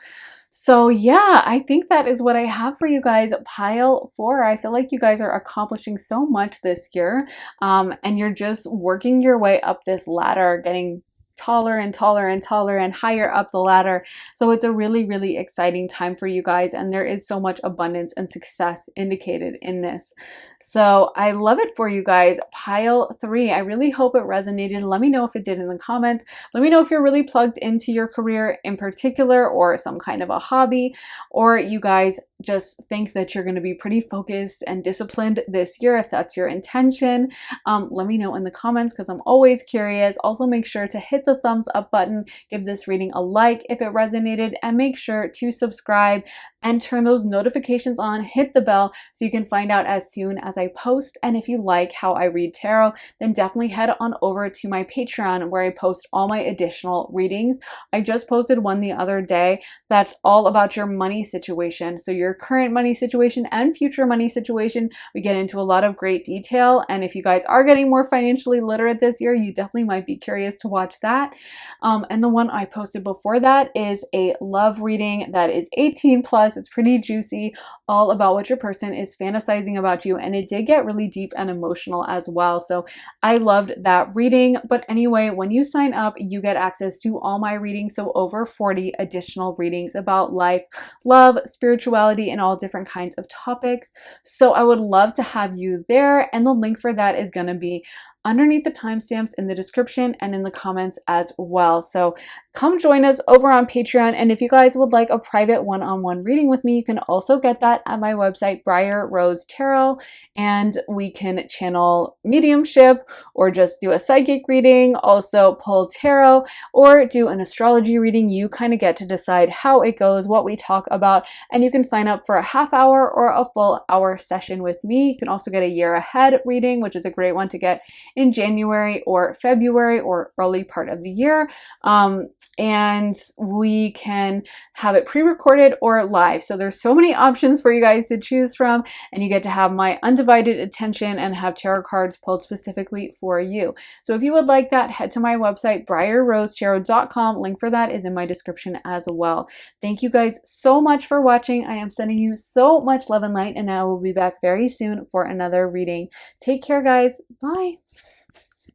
So yeah, I think that is what I have for you guys. Pile 4. I feel like you guys are accomplishing so much this year, and you're just working your way up this ladder, getting taller and taller and taller and higher up the ladder. So it's a really, really exciting time for you guys, and there is so much abundance and success indicated in this. So I love it for you guys. Pile 3, I really hope it resonated. Let me know if it did in the comments. Let me know if you're really plugged into your career in particular, or some kind of a hobby, or you guys just think that you're going to be pretty focused and disciplined this year, if that's your intention. Let me know in the comments, because I'm always curious. Also, make sure to hit the thumbs up button, give this reading a like if it resonated, and make sure to subscribe and turn those notifications on, hit the bell so you can find out as soon as I post. And if you like how I read tarot, then definitely head on over to my Patreon, where I post all my additional readings. I just posted one the other day that's all about your money situation. So your current money situation and future money situation. We get into a lot of great detail. And if you guys are getting more financially literate this year, you definitely might be curious to watch that. And the one I posted before that is a love reading that is 18 plus. It's pretty juicy, all about what your person is fantasizing about you. And it did get really deep and emotional as well. So I loved that reading. But anyway, when you sign up, you get access to all my readings. So over 40 additional readings about life, love, spirituality, and all different kinds of topics. So I would love to have you there. And the link for that is going to be underneath the timestamps in the description and in the comments as well. So come join us over on Patreon. And if you guys would like a private one-on-one reading with me, you can also get that at my website, Briar Rose Tarot. And we can channel mediumship, or just do a psychic reading, also pull tarot, or do an astrology reading. You kind of get to decide how it goes, what we talk about, and you can sign up for a half hour or a full hour session with me. You can also get a year ahead reading, which is a great one to get in January or February or early part of the year. And we can have it pre-recorded or live. So there's so many options for you guys to choose from, and you get to have my undivided attention and have tarot cards pulled specifically for you. So if you would like that, head to my website, briarrosetarot.com. Link for that is in my description as well. Thank you guys so much for watching. I am sending you so much love and light, and I will be back very soon for another reading. Take care, guys. Bye.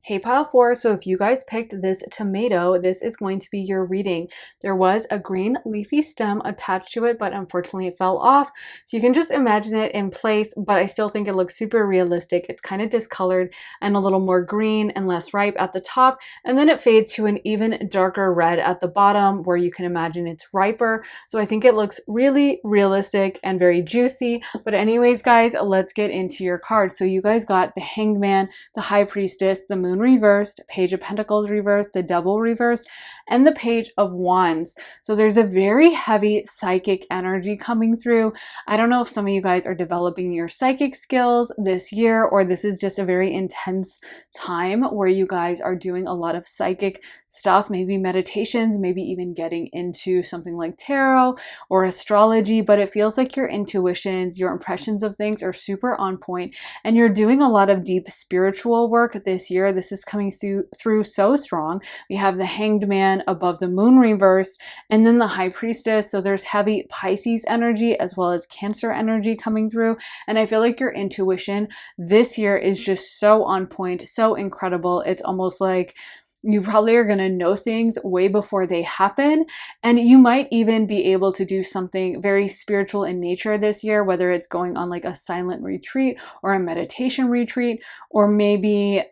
Hey, pile 4, so if you guys picked this tomato, this is going to be your reading. There was a green leafy stem attached to it, but unfortunately it fell off. So you can just imagine it in place, but I still think it looks super realistic. It's kind of discolored and a little more green and less ripe at the top, and then it fades to an even darker red at the bottom, where you can imagine it's riper. So I think it looks really realistic and very juicy. But anyways, guys, let's get into your cards. So you guys got the Hanged Man, the High Priestess, the Moon reversed, Page of Pentacles reversed, the Devil reversed, and the Page of Wands. So there's a very heavy psychic energy coming through. I don't know if some of you guys are developing your psychic skills this year, or this is just a very intense time where you guys are doing a lot of psychic stuff, maybe meditations, maybe even getting into something like tarot or astrology. But it feels like your intuitions, your impressions of things are super on point, and you're doing a lot of deep spiritual work this year. This is coming through so strong. We have the Hanged Man above the Moon reversed, and then the High Priestess. So there's heavy Pisces energy as well as Cancer energy coming through. And I feel like your intuition this year is just so on point, so incredible. It's almost like you probably are going to know things way before they happen. And you might even be able to do something very spiritual in nature this year, whether it's going on like a silent retreat or a meditation retreat, or maybe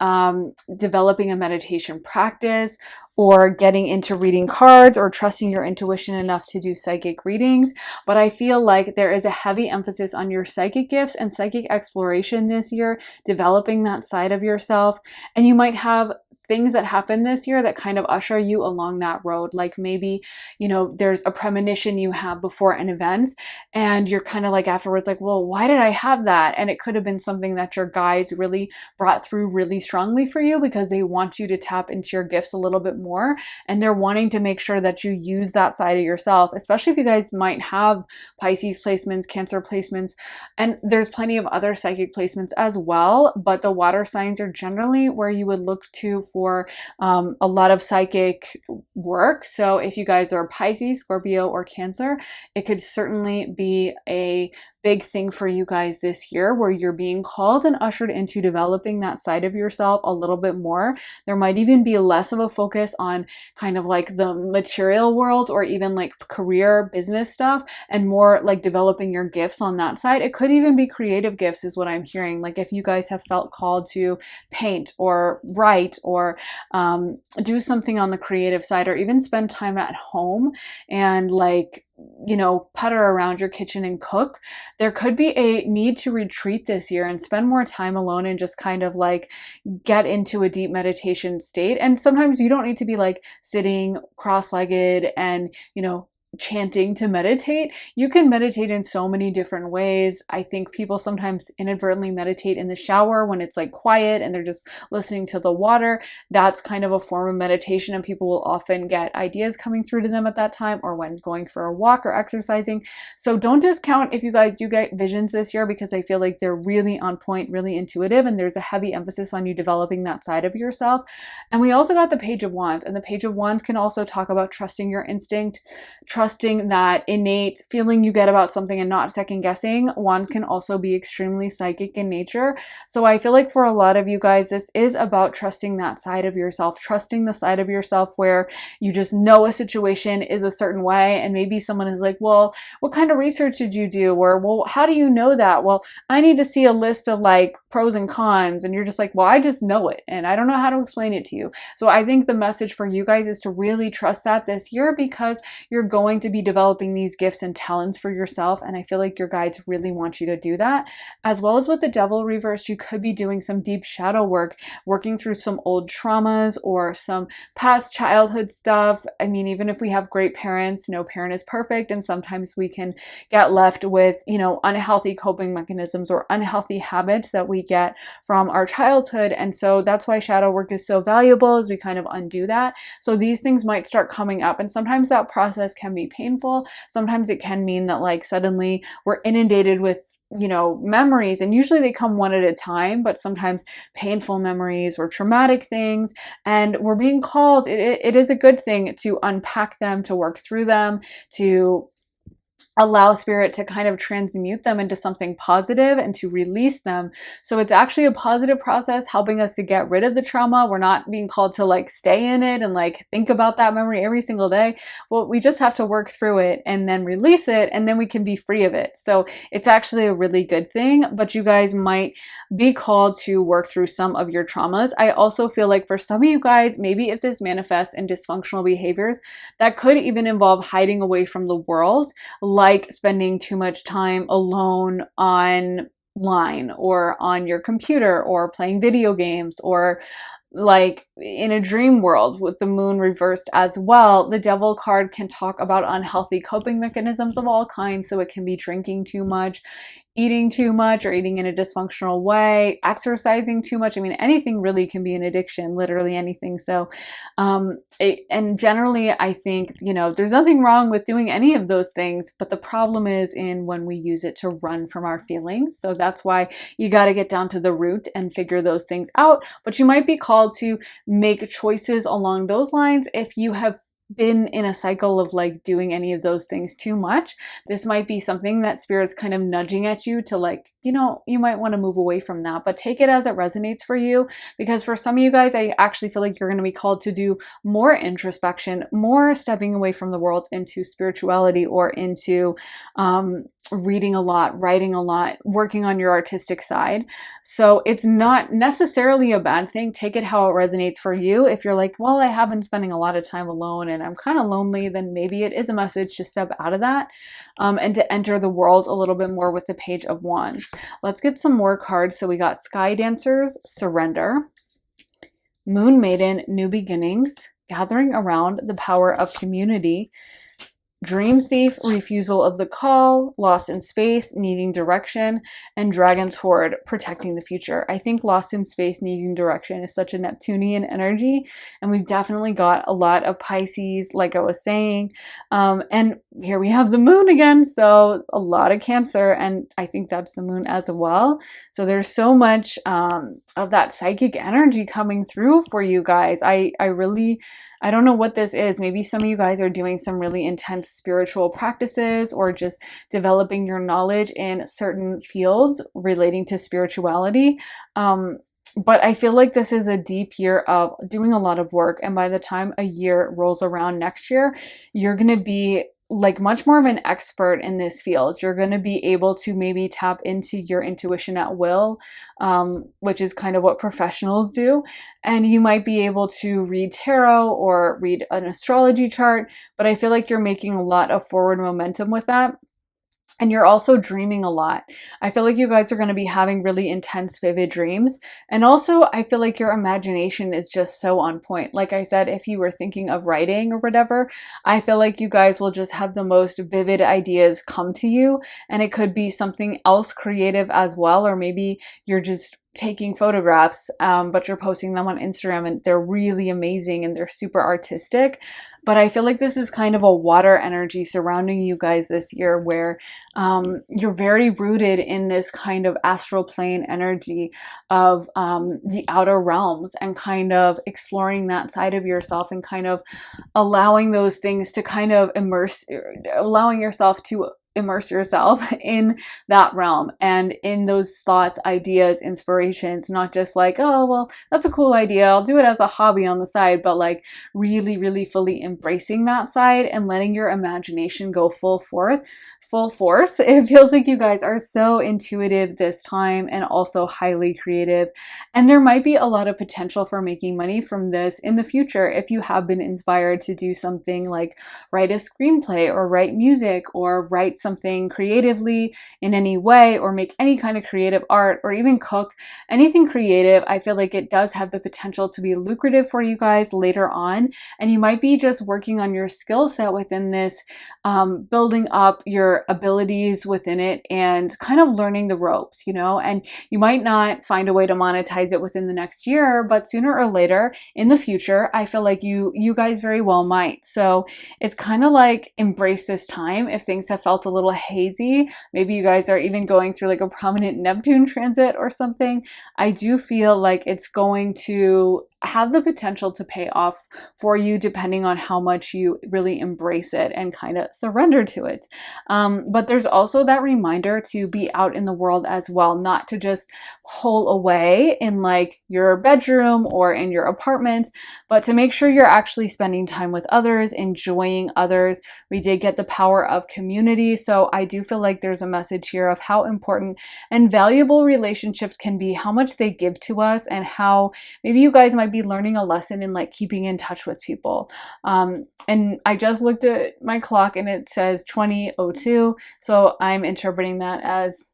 developing a meditation practice, or getting into reading cards, or trusting your intuition enough to do psychic readings. But I feel like there is a heavy emphasis on your psychic gifts and psychic exploration this year, developing that side of yourself. And you might have things that happen this year that kind of usher you along that road. Like maybe, you know, there's a premonition you have before an event, and you're kind of like afterwards like, well, why did I have that? And it could have been something that your guides really brought through really strongly for you, because they want you to tap into your gifts a little bit more, and they're wanting to make sure that you use that side of yourself, especially if you guys might have Pisces placements, Cancer placements, and there's plenty of other psychic placements as well. But the water signs are generally where you would look to for a lot of psychic work. So if you guys are Pisces, Scorpio, or Cancer, it could certainly be a big thing for you guys this year where you're being called and ushered into developing that side of yourself a little bit more. There might even be less of a focus on kind of like the material world or even like career business stuff, and more like developing your gifts on that side. It could even be creative gifts is what I'm hearing. Like if you guys have felt called to paint or write or do something on the creative side, or even spend time at home and like, you know, putter around your kitchen and cook, there could be a need to retreat this year and spend more time alone and just kind of like get into a deep meditation state. And sometimes you don't need to be like sitting cross-legged and, you know, chanting to meditate. You can meditate in so many different ways. I think people sometimes inadvertently meditate in the shower when it's like quiet and they're just listening to the water. That's kind of a form of meditation, and people will often get ideas coming through to them at that time, or when going for a walk or exercising. So don't discount if you guys do get visions this year, because I feel like they're really on point, really intuitive, and there's a heavy emphasis on you developing that side of yourself. And we also got the Page of Wands, and the Page of Wands can also talk about trusting your instinct, trusting that innate feeling you get about something and not second guessing. Wands can also be extremely psychic in nature. So I feel like for a lot of you guys, this is about trusting that side of yourself, trusting the side of yourself where you just know a situation is a certain way. And maybe someone is like, well, what kind of research did you do? Or, well, how do you know that? Well, I need to see a list of like pros and cons. And you're just like, well, I just know it and I don't know how to explain it to you. So I think the message for you guys is to really trust that this year, because you're going to be developing these gifts and talents for yourself. And I feel like your guides really want you to do that. As well as with the Devil reversed, you could be doing some deep shadow work, working through some old traumas or some past childhood stuff. I mean, even if we have great parents, no parent is perfect. And sometimes we can get left with, you know, unhealthy coping mechanisms or unhealthy habits that we get from our childhood. And so that's why shadow work is so valuable, as we kind of undo that. So these things might start coming up, and sometimes that process can be painful. Sometimes it can mean that like suddenly we're inundated with, you know, memories, and usually they come one at a time, but sometimes painful memories or traumatic things, and we're being called. It is a good thing to unpack them, to work through them, to allow spirit to kind of transmute them into something positive and to release them. So it's actually a positive process helping us to get rid of the trauma. We're not being called to like stay in it and like think about that memory every single day. Well, we just have to work through it and then release it, and then we can be free of it. So it's actually a really good thing, but you guys might be called to work through some of your traumas. I also feel like for some of you guys, maybe if this manifests in dysfunctional behaviors, that could even involve hiding away from the world, like spending too much time alone online or on your computer or playing video games, or like in a dream world with the moon reversed as well. The Devil card can talk about unhealthy coping mechanisms of all kinds. So it can be drinking too much, eating too much, or eating in a dysfunctional way, exercising too much. I mean, anything really can be an addiction, literally anything. So, and generally, I think, you know, there's nothing wrong with doing any of those things, but the problem is in when we use it to run from our feelings. So that's why you got to get down to the root and figure those things out. But you might be called to make choices along those lines if you have been in a cycle of like doing any of those things too much. This might be something that spirit's kind of nudging at you to like, you know, you might want to move away from that, but take it as it resonates for you. Because for some of you guys, I actually feel like you're going to be called to do more introspection, more stepping away from the world into spirituality, or into reading a lot, writing a lot, working on your artistic side. So it's not necessarily a bad thing. Take it how it resonates for you. If you're like, well, I have been spending a lot of time alone and I'm kind of lonely, then maybe it is a message to step out of that and to enter the world a little bit more with the Page of Wands. Let's get some more cards. So we got Sky Dancers, Surrender, Moon Maiden, New Beginnings, Gathering Around the Power of Community, Dream Thief, Refusal of the Call, Lost in Space, Needing Direction, and Dragon's Horde, Protecting the Future. I think Lost in Space, Needing Direction is such a Neptunian energy, and we've definitely got a lot of Pisces, like I was saying, and here we have the moon again, so a lot of Cancer, and I think that's the moon as well. So there's so much of that psychic energy coming through for you guys. I don't know what this is. Maybe some of you guys are doing some really intense spiritual practices or just developing your knowledge in certain fields relating to spirituality. But I feel like this is a deep year of doing a lot of work. And by the time a year rolls around next year, you're going to be like much more of an expert in this field. You're going to be able to maybe tap into your intuition at will, which is kind of what professionals do. And you might be able to read tarot or read an astrology chart, but I feel like you're making a lot of forward momentum with that. And you're also dreaming a lot. I feel like you guys are going to be having really intense, vivid dreams. And also, I feel like your imagination is just so on point. Like I said, if you were thinking of writing or whatever, I feel like you guys will just have the most vivid ideas come to you. And it could be something else creative as well. Or maybe you're just taking photographs, but you're posting them on Instagram and they're really amazing and they're super artistic. But I feel like this is kind of a water energy surrounding you guys this year where you're very rooted in this kind of astral plane energy of the outer realms and kind of exploring that side of yourself and kind of allowing those things to kind of allowing yourself to immerse yourself in that realm and in those thoughts, ideas, inspirations, not just like, oh, well, that's a cool idea, I'll do it as a hobby on the side, but like really, really fully embracing that side and letting your imagination go full force. It feels like you guys are so intuitive this time and also highly creative. And there might be a lot of potential for making money from this in the future if you have been inspired to do something like write a screenplay or write music or write something creatively in any way or make any kind of creative art or even cook, anything creative. I feel like it does have the potential to be lucrative for you guys later on. And you might be just working on your skill set within this, building up your abilities within it and kind of learning the ropes, you know, and you might not find a way to monetize it within the next year, but sooner or later in the future, I feel like you guys very well might. So it's kind of like embrace this time. If things have felt a little hazy, maybe you guys are even going through like a prominent Neptune transit or something, I do feel like it's going to have the potential to pay off for you depending on how much you really embrace it and kind of surrender to it. But there's also that reminder to be out in the world as well, not to just hole away in like your bedroom or in your apartment, but to make sure you're actually spending time with others, enjoying others. We did get the power of community. So I do feel like there's a message here of how important and valuable relationships can be, how much they give to us, and how maybe you guys might be learning a lesson in like keeping in touch with people. And I just looked at my clock and it says 20:02. So I'm interpreting that as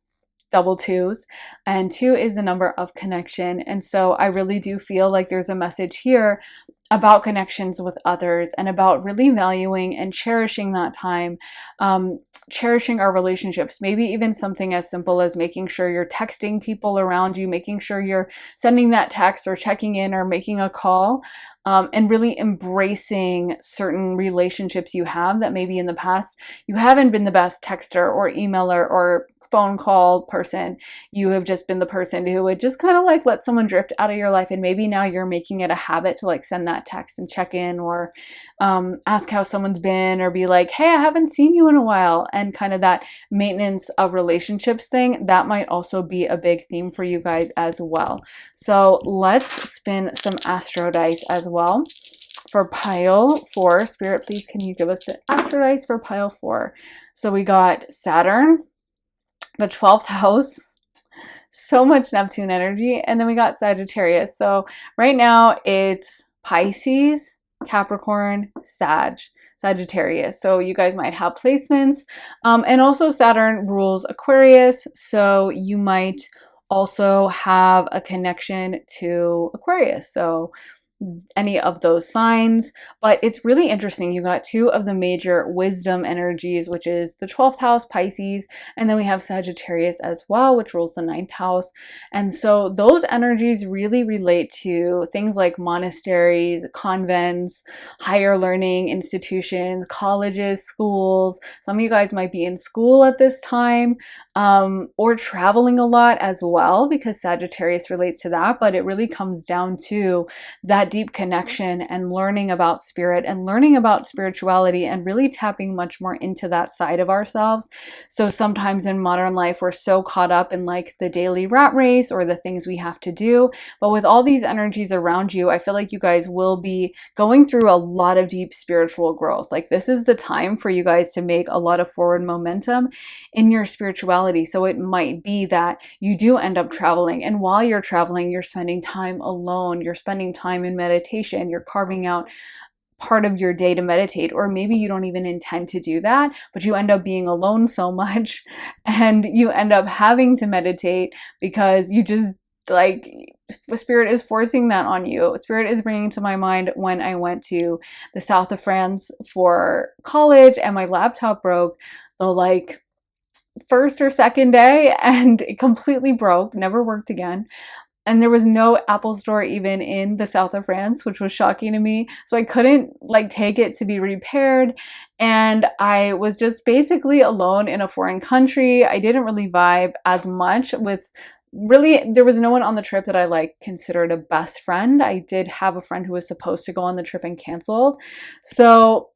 double twos, and 2 is the number of connection. And so I really do feel like there's a message here about connections with others and about really valuing and cherishing that time, cherishing our relationships. Maybe even something as simple as making sure you're texting people around you, making sure you're sending that text or checking in or making a call, and really embracing certain relationships you have that maybe in the past you haven't been the best texter or emailer or phone call person. You have just been the person who would just kind of like let someone drift out of your life, and maybe now you're making it a habit to like send that text and check in or ask how someone's been or be like, hey, I haven't seen you in a while, and kind of that maintenance of relationships thing. That might also be a big theme for you guys as well. So let's spin some astro dice as well. For pile 4, Spirit, please can you give us the astro dice for pile 4? So we got Saturn, the 12th house, so much Neptune energy, and then we got Sagittarius. So right now it's Pisces, Capricorn, Sagittarius. So you guys might have placements, and also Saturn rules Aquarius, so you might also have a connection to Aquarius. So any of those signs. But it's really interesting. You got 2 of the major wisdom energies, which is the 12th house, Pisces, and then we have Sagittarius as well, which rules the 9th house. And so those energies really relate to things like monasteries, convents, higher learning institutions, colleges, schools. Some of you guys might be in school at this time, or traveling a lot as well, because Sagittarius relates to that. But it really comes down to that that deep connection and learning about spirit and learning about spirituality and really tapping much more into that side of ourselves. So sometimes in modern life, we're so caught up in like the daily rat race or the things we have to do. But with all these energies around you, I feel like you guys will be going through a lot of deep spiritual growth. Like this is the time for you guys to make a lot of forward momentum in your spirituality. So it might be that you do end up traveling, and while you're traveling, you're spending time alone, you're spending time in meditation, you're carving out part of your day to meditate, or maybe you don't even intend to do that, but you end up being alone so much and you end up having to meditate because you just like, spirit is forcing that on you. Spirit is bringing to my mind when I went to the south of France for college and my laptop broke the like first or second day, and it completely broke, never worked again. And there was no Apple store even in the south of France, which was shocking to me. So I couldn't like take it to be repaired. And I was just basically alone in a foreign country. I didn't really vibe as much with, really, there was no one on the trip that I like considered a best friend. I did have a friend who was supposed to go on the trip and canceled. So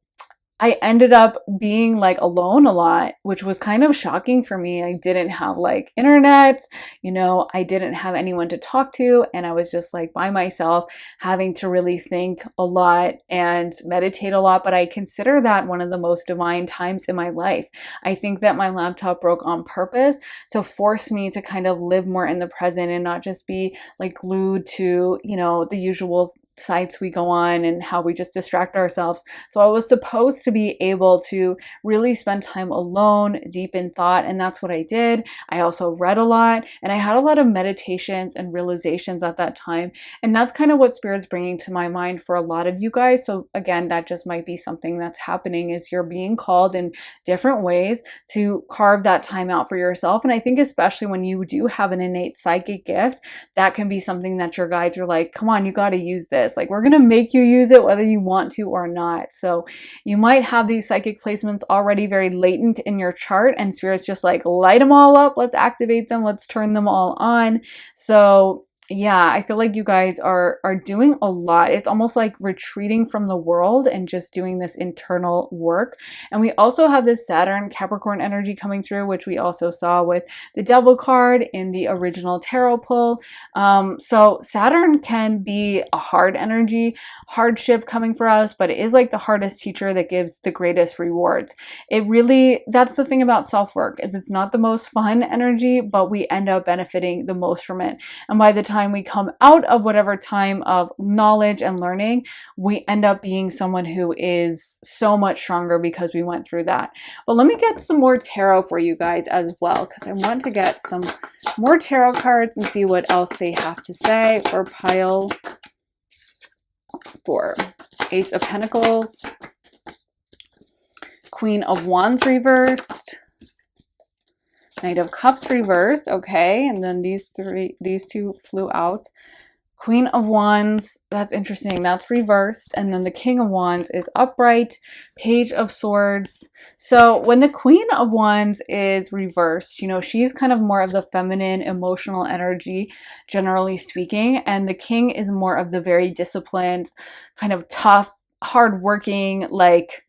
I ended up being like alone a lot, which was kind of shocking for me. I didn't have like internet, I didn't have anyone to talk to, and I was just like by myself, having to really think a lot and meditate a lot. But I consider that one of the most divine times in my life. I think that my laptop broke on purpose to force me to kind of live more in the present and not just be like glued to, the usual sites we go on and how we just distract ourselves. So I was supposed to be able to really spend time alone, deep in thought, and that's what I did. I also read a lot, and I had a lot of meditations and realizations at that time, and that's kind of what Spirit's bringing to my mind for a lot of you guys. So again, that just might be something that's happening, is you're being called in different ways to carve that time out for yourself. And I think especially when you do have an innate psychic gift, that can be something that your guides are like, come on, you got to use this. Like, we're going to make you use it whether you want to or not. So you might have these psychic placements already very latent in your chart, and Spirit's just like, light them all up. Let's activate them. Let's turn them all on. So yeah, I feel like you guys are doing a lot. It's almost like retreating from the world and just doing this internal work. And we also have this Saturn Capricorn energy coming through, which we also saw with the Devil card in the original tarot pull. So Saturn can be a hard energy, hardship coming for us, but it is like the hardest teacher that gives the greatest rewards. It really, that's the thing about self-work, is it's not the most fun energy, but we end up benefiting the most from it. And by the time we come out of whatever time of knowledge and learning, we end up being someone who is so much stronger because we went through that. But let me get some more tarot for you guys as well, because I want to get some more tarot cards and see what else they have to say for pile 4. Ace of Pentacles, Queen of Wands reversed, Knight of Cups reversed, okay, and then these two flew out. Queen of Wands, that's interesting, that's reversed, and then the King of Wands is upright. Page of Swords. So when the Queen of Wands is reversed, she's kind of more of the feminine, emotional energy, generally speaking, and the King is more of the very disciplined, kind of tough, hardworking, like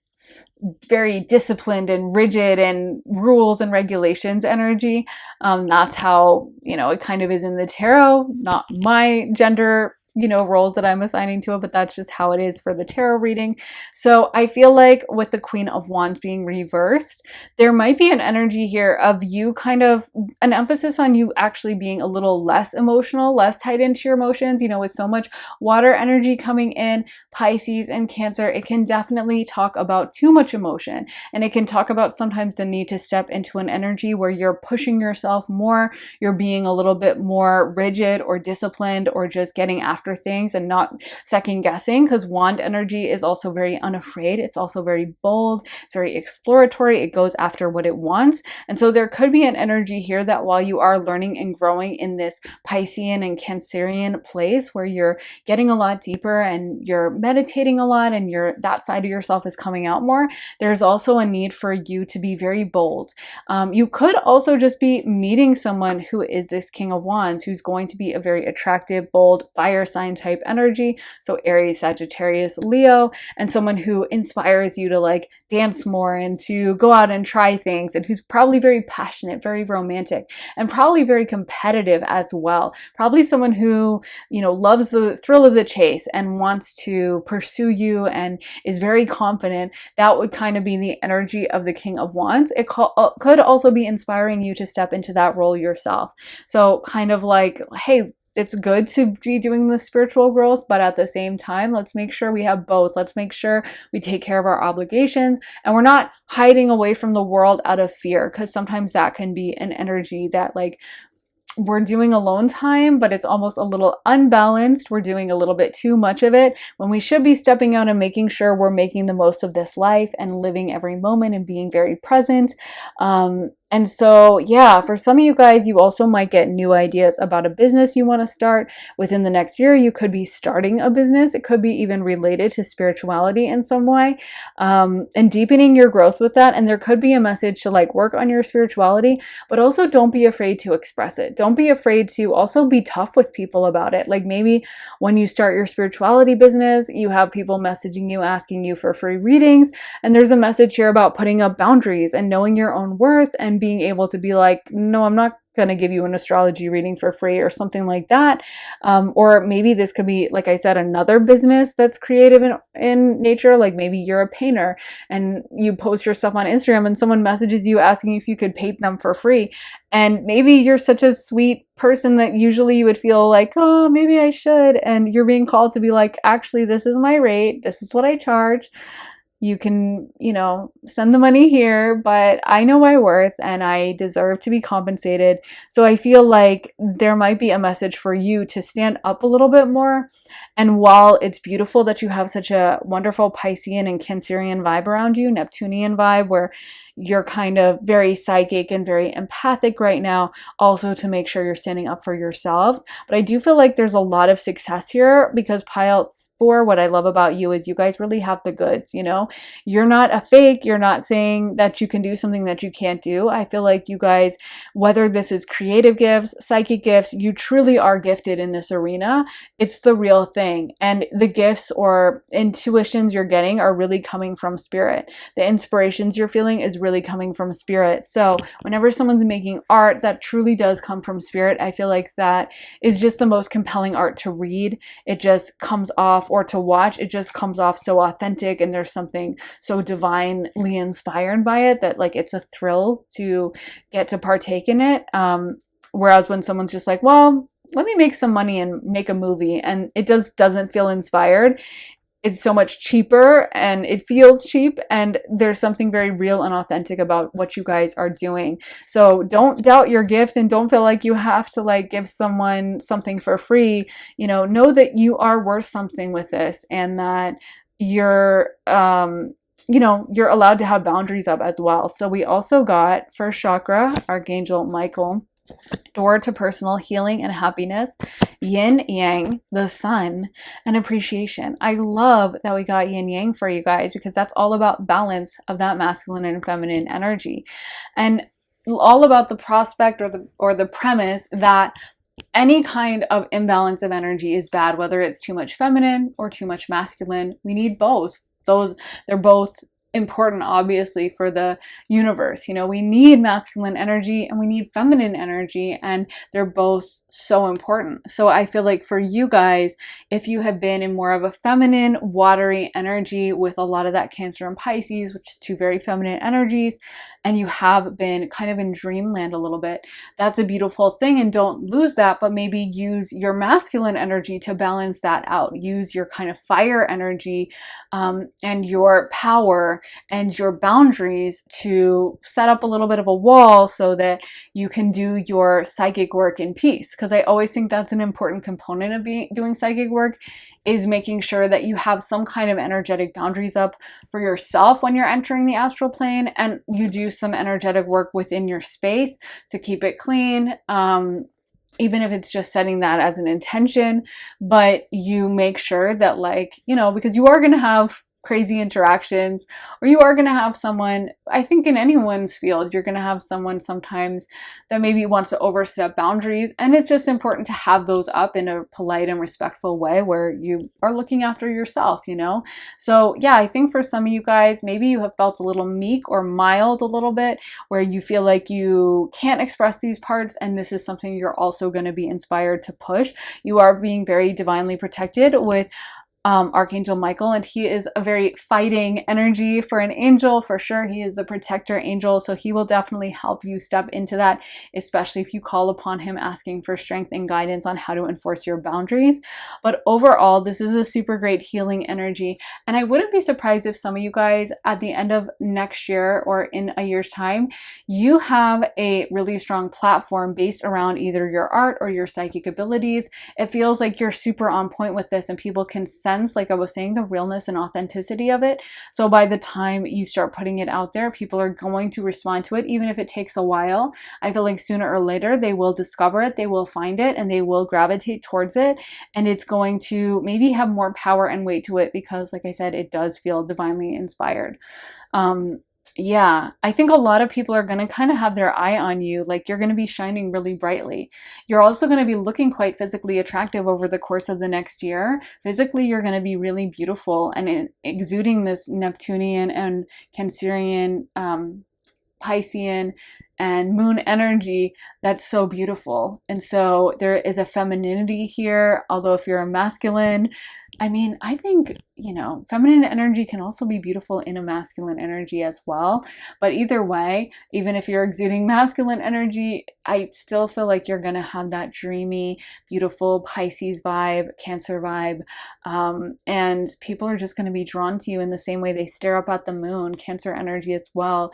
very disciplined and rigid and rules and regulations energy. That's how, it kind of is in the tarot, not my gender, roles that I'm assigning to it, but that's just how it is for the tarot reading. So I feel like with the Queen of Wands being reversed, there might be an energy here of you kind of, an emphasis on you actually being a little less emotional, less tied into your emotions. With so much water energy coming in, Pisces and Cancer, it can definitely talk about too much emotion. And it can talk about sometimes the need to step into an energy where you're pushing yourself more, you're being a little bit more rigid or disciplined, or just getting after things and not second guessing, because wand energy is also very unafraid. It's also very bold. It's very exploratory. It goes after what it wants. And so there could be an energy here that while you are learning and growing in this Piscean and Cancerian place where you're getting a lot deeper and you're meditating a lot and that side of yourself is coming out more, there's also a need for you to be very bold. You could also just be meeting someone who is this King of Wands, who's going to be a very attractive, bold, fire sign type energy. So Aries, Sagittarius, Leo, and someone who inspires you to like dance more and to go out and try things, and who's probably very passionate, very romantic, and probably very competitive as well. Probably someone who, you know, loves the thrill of the chase and wants to pursue you and is very confident. That would kind of be the energy of the King of Wands. It could also be inspiring you to step into that role yourself. So kind of like, hey, it's good to be doing the spiritual growth, but at the same time, let's make sure we have both. Let's make sure we take care of our obligations and we're not hiding away from the world out of fear, because sometimes that can be an energy that like we're doing alone time, but it's almost a little unbalanced. We're doing a little bit too much of it when we should be stepping out and making sure we're making the most of this life and living every moment and being very present. And so, yeah, for some of you guys, you also might get new ideas about a business you want to start within the next year. You could be starting a business. It could be even related to spirituality in some way, and deepening your growth with that. And there could be a message to like work on your spirituality, but also don't be afraid to express it. Don't be afraid to also be tough with people about it. Like maybe when you start your spirituality business, you have people messaging you, asking you for free readings. And there's a message here about putting up boundaries and knowing your own worth and being able to be like, no, I'm not going to give you an astrology reading for free or something like that. Or maybe this could be, like I said, another business that's creative in nature. Like maybe you're a painter and you post your stuff on Instagram and someone messages you asking if you could paint them for free. And maybe you're such a sweet person that usually you would feel like, oh, maybe I should. And you're being called to be like, actually, this is my rate. This is what I charge. You can, you know, send the money here, but I know my worth and I deserve to be compensated. So I feel like there might be a message for you to stand up a little bit more. And while it's beautiful that you have such a wonderful Piscean and Cancerian vibe around you, Neptunian vibe, where you're kind of very psychic and very empathic right now, also to make sure you're standing up for yourselves. But I do feel like there's a lot of success here because Pile 4, what I love about you is you guys really have the goods, you know? You're not a fake. You're not saying that you can do something that you can't do. I feel like you guys, whether this is creative gifts, psychic gifts, you truly are gifted in this arena. It's the real thing. And the gifts or intuitions you're getting are really coming from spirit. The inspirations you're feeling is really coming from spirit. So whenever someone's making art that truly does come from spirit, I feel like that is just the most compelling art to read. It just comes off, or to watch, it just comes off so authentic, and there's something so divinely inspired by it that like it's a thrill to get to partake in it. Whereas when someone's just like, well, let me make some money and make a movie, and it just doesn't feel inspired, it's so much cheaper and it feels cheap, and there's something very real and authentic about what you guys are doing. So don't doubt your gift and don't feel like you have to like give someone something for free. You know that you are worth something with this, and that you're you're allowed to have boundaries up as well. So we also got first chakra, Archangel Michael, door to personal healing and happiness, yin yang, the sun, and appreciation. I love that we got yin yang for you guys, because that's all about balance of that masculine and feminine energy, and all about the prospect or the premise that any kind of imbalance of energy is bad, whether it's too much feminine or too much masculine. We need both. They're both important, obviously, for the universe. You know, we need masculine energy and we need feminine energy, and they're both so important. So I feel like for you guys, if you have been in more of a feminine, watery energy with a lot of that Cancer and Pisces, which is two very feminine energies, and you have been kind of in dreamland a little bit, that's a beautiful thing, and don't lose that, but maybe use your masculine energy to balance that out. Use your kind of fire energy and your power and your boundaries to set up a little bit of a wall so that you can do your psychic work in peace. Because I always think that's an important component of doing psychic work, is making sure that you have some kind of energetic boundaries up for yourself when you're entering the astral plane, and you do some energetic work within your space to keep it clean, even if it's just setting that as an intention. But you make sure that, like, you know, because you are going to have crazy interactions, or you are going to have someone, I think in anyone's field, you're going to have someone sometimes that maybe wants to overstep boundaries, and it's just important to have those up in a polite and respectful way where you are looking after yourself, you know? So yeah, I think for some of you guys, maybe you have felt a little meek or mild a little bit, where you feel like you can't express these parts, and this is something you're also going to be inspired to push. You are being very divinely protected with Archangel Michael, and he is a very fighting energy for an angel, for sure. He is the protector angel, so he will definitely help you step into that, especially if you call upon him asking for strength and guidance on how to enforce your boundaries. But overall, this is a super great healing energy, and I wouldn't be surprised if some of you guys at the end of next year or in a year's time, you have a really strong platform based around either your art or your psychic abilities. It feels like you're super on point with this, and people can sense, like I was saying, the realness and authenticity of it. So by the time you start putting it out there, people are going to respond to it, even if it takes a while. I feel like sooner or later they will discover it, they will find it, and they will gravitate towards it, and it's going to maybe have more power and weight to it because, like I said, it does feel divinely inspired. Yeah, I think a lot of people are going to kind of have their eye on you, like you're going to be shining really brightly. You're also going to be looking quite physically attractive over the course of the next year. Physically, you're going to be really beautiful and exuding this Neptunian and Cancerian, Piscean, and moon energy that's so beautiful. And so there is a femininity here, although if you're a masculine, I mean, I think, you know, feminine energy can also be beautiful in a masculine energy as well. But either way, even if you're exuding masculine energy, I still feel like you're going to have that dreamy, beautiful Pisces vibe, Cancer vibe. And people are just going to be drawn to you in the same way they stare up at the moon, Cancer energy as well,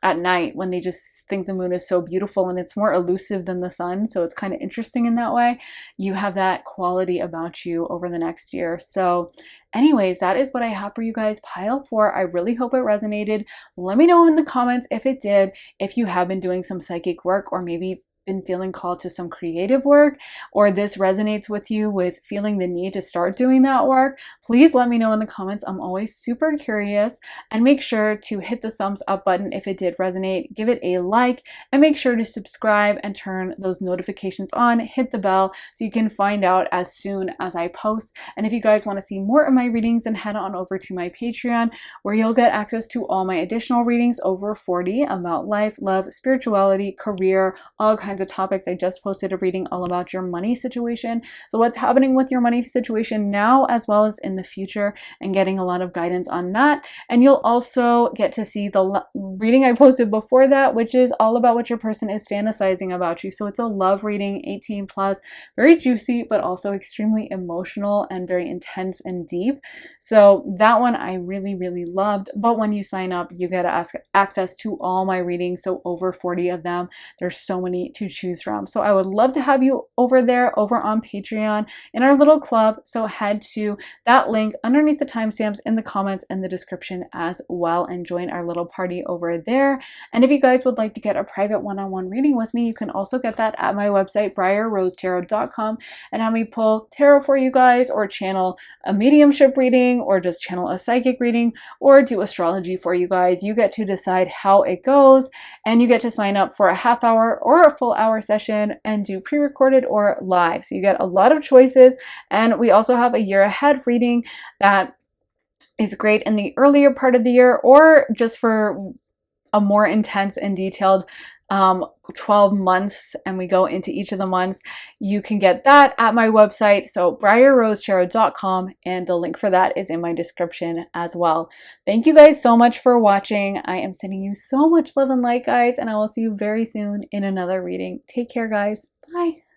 at night when they just think the moon is so beautiful, and it's more elusive than the sun. So it's kind of interesting in that way. You have that quality about you over the next year. So anyways, that is what I have for you guys, pile 4. I really hope it resonated. Let me know in the comments if it did, if you have been doing some psychic work, or maybe been feeling called to some creative work, or this resonates with you with feeling the need to start doing that work. Please let me know in the comments. I'm always super curious, and make sure to hit the thumbs up button if it did resonate. Give it a like, and make sure to subscribe and turn those notifications on. Hit the bell so you can find out as soon as I post. And if you guys want to see more of my readings, then head on over to my Patreon, where you'll get access to all my additional readings, over 40, about life, love, spirituality, career, all kinds of topics. I just posted a reading all about your money situation. So what's happening with your money situation now as well as in the future, and getting a lot of guidance on that. And you'll also get to see the reading I posted before that, which is all about what your person is fantasizing about you. So it's a love reading, 18 plus, very juicy, but also extremely emotional and very intense and deep. So that one I really, really loved. But when you sign up, you get access to all my readings. So over 40 of them. There's so many to choose from. So I would love to have you over there, over on Patreon in our little club. So head to that link underneath the timestamps in the comments and the description as well, and join our little party over there. And if you guys would like to get a private one-on-one reading with me, you can also get that at my website, briarrosetarot.com, and have me pull tarot for you guys, or channel a mediumship reading, or just channel a psychic reading, or do astrology for you guys. You get to decide how it goes, and you get to sign up for a half hour or a full hour session and do pre-recorded or live. So you get a lot of choices. And we also have a year ahead reading that is great in the earlier part of the year, or just for a more intense and detailed 12 months, and we go into each of the months. You can get that at my website, so briarrosetarot.com, and the link for that is in my description as well. Thank you guys so much for watching. I am sending you so much love and light, guys, and I will see you very soon in another reading. Take care, guys. Bye.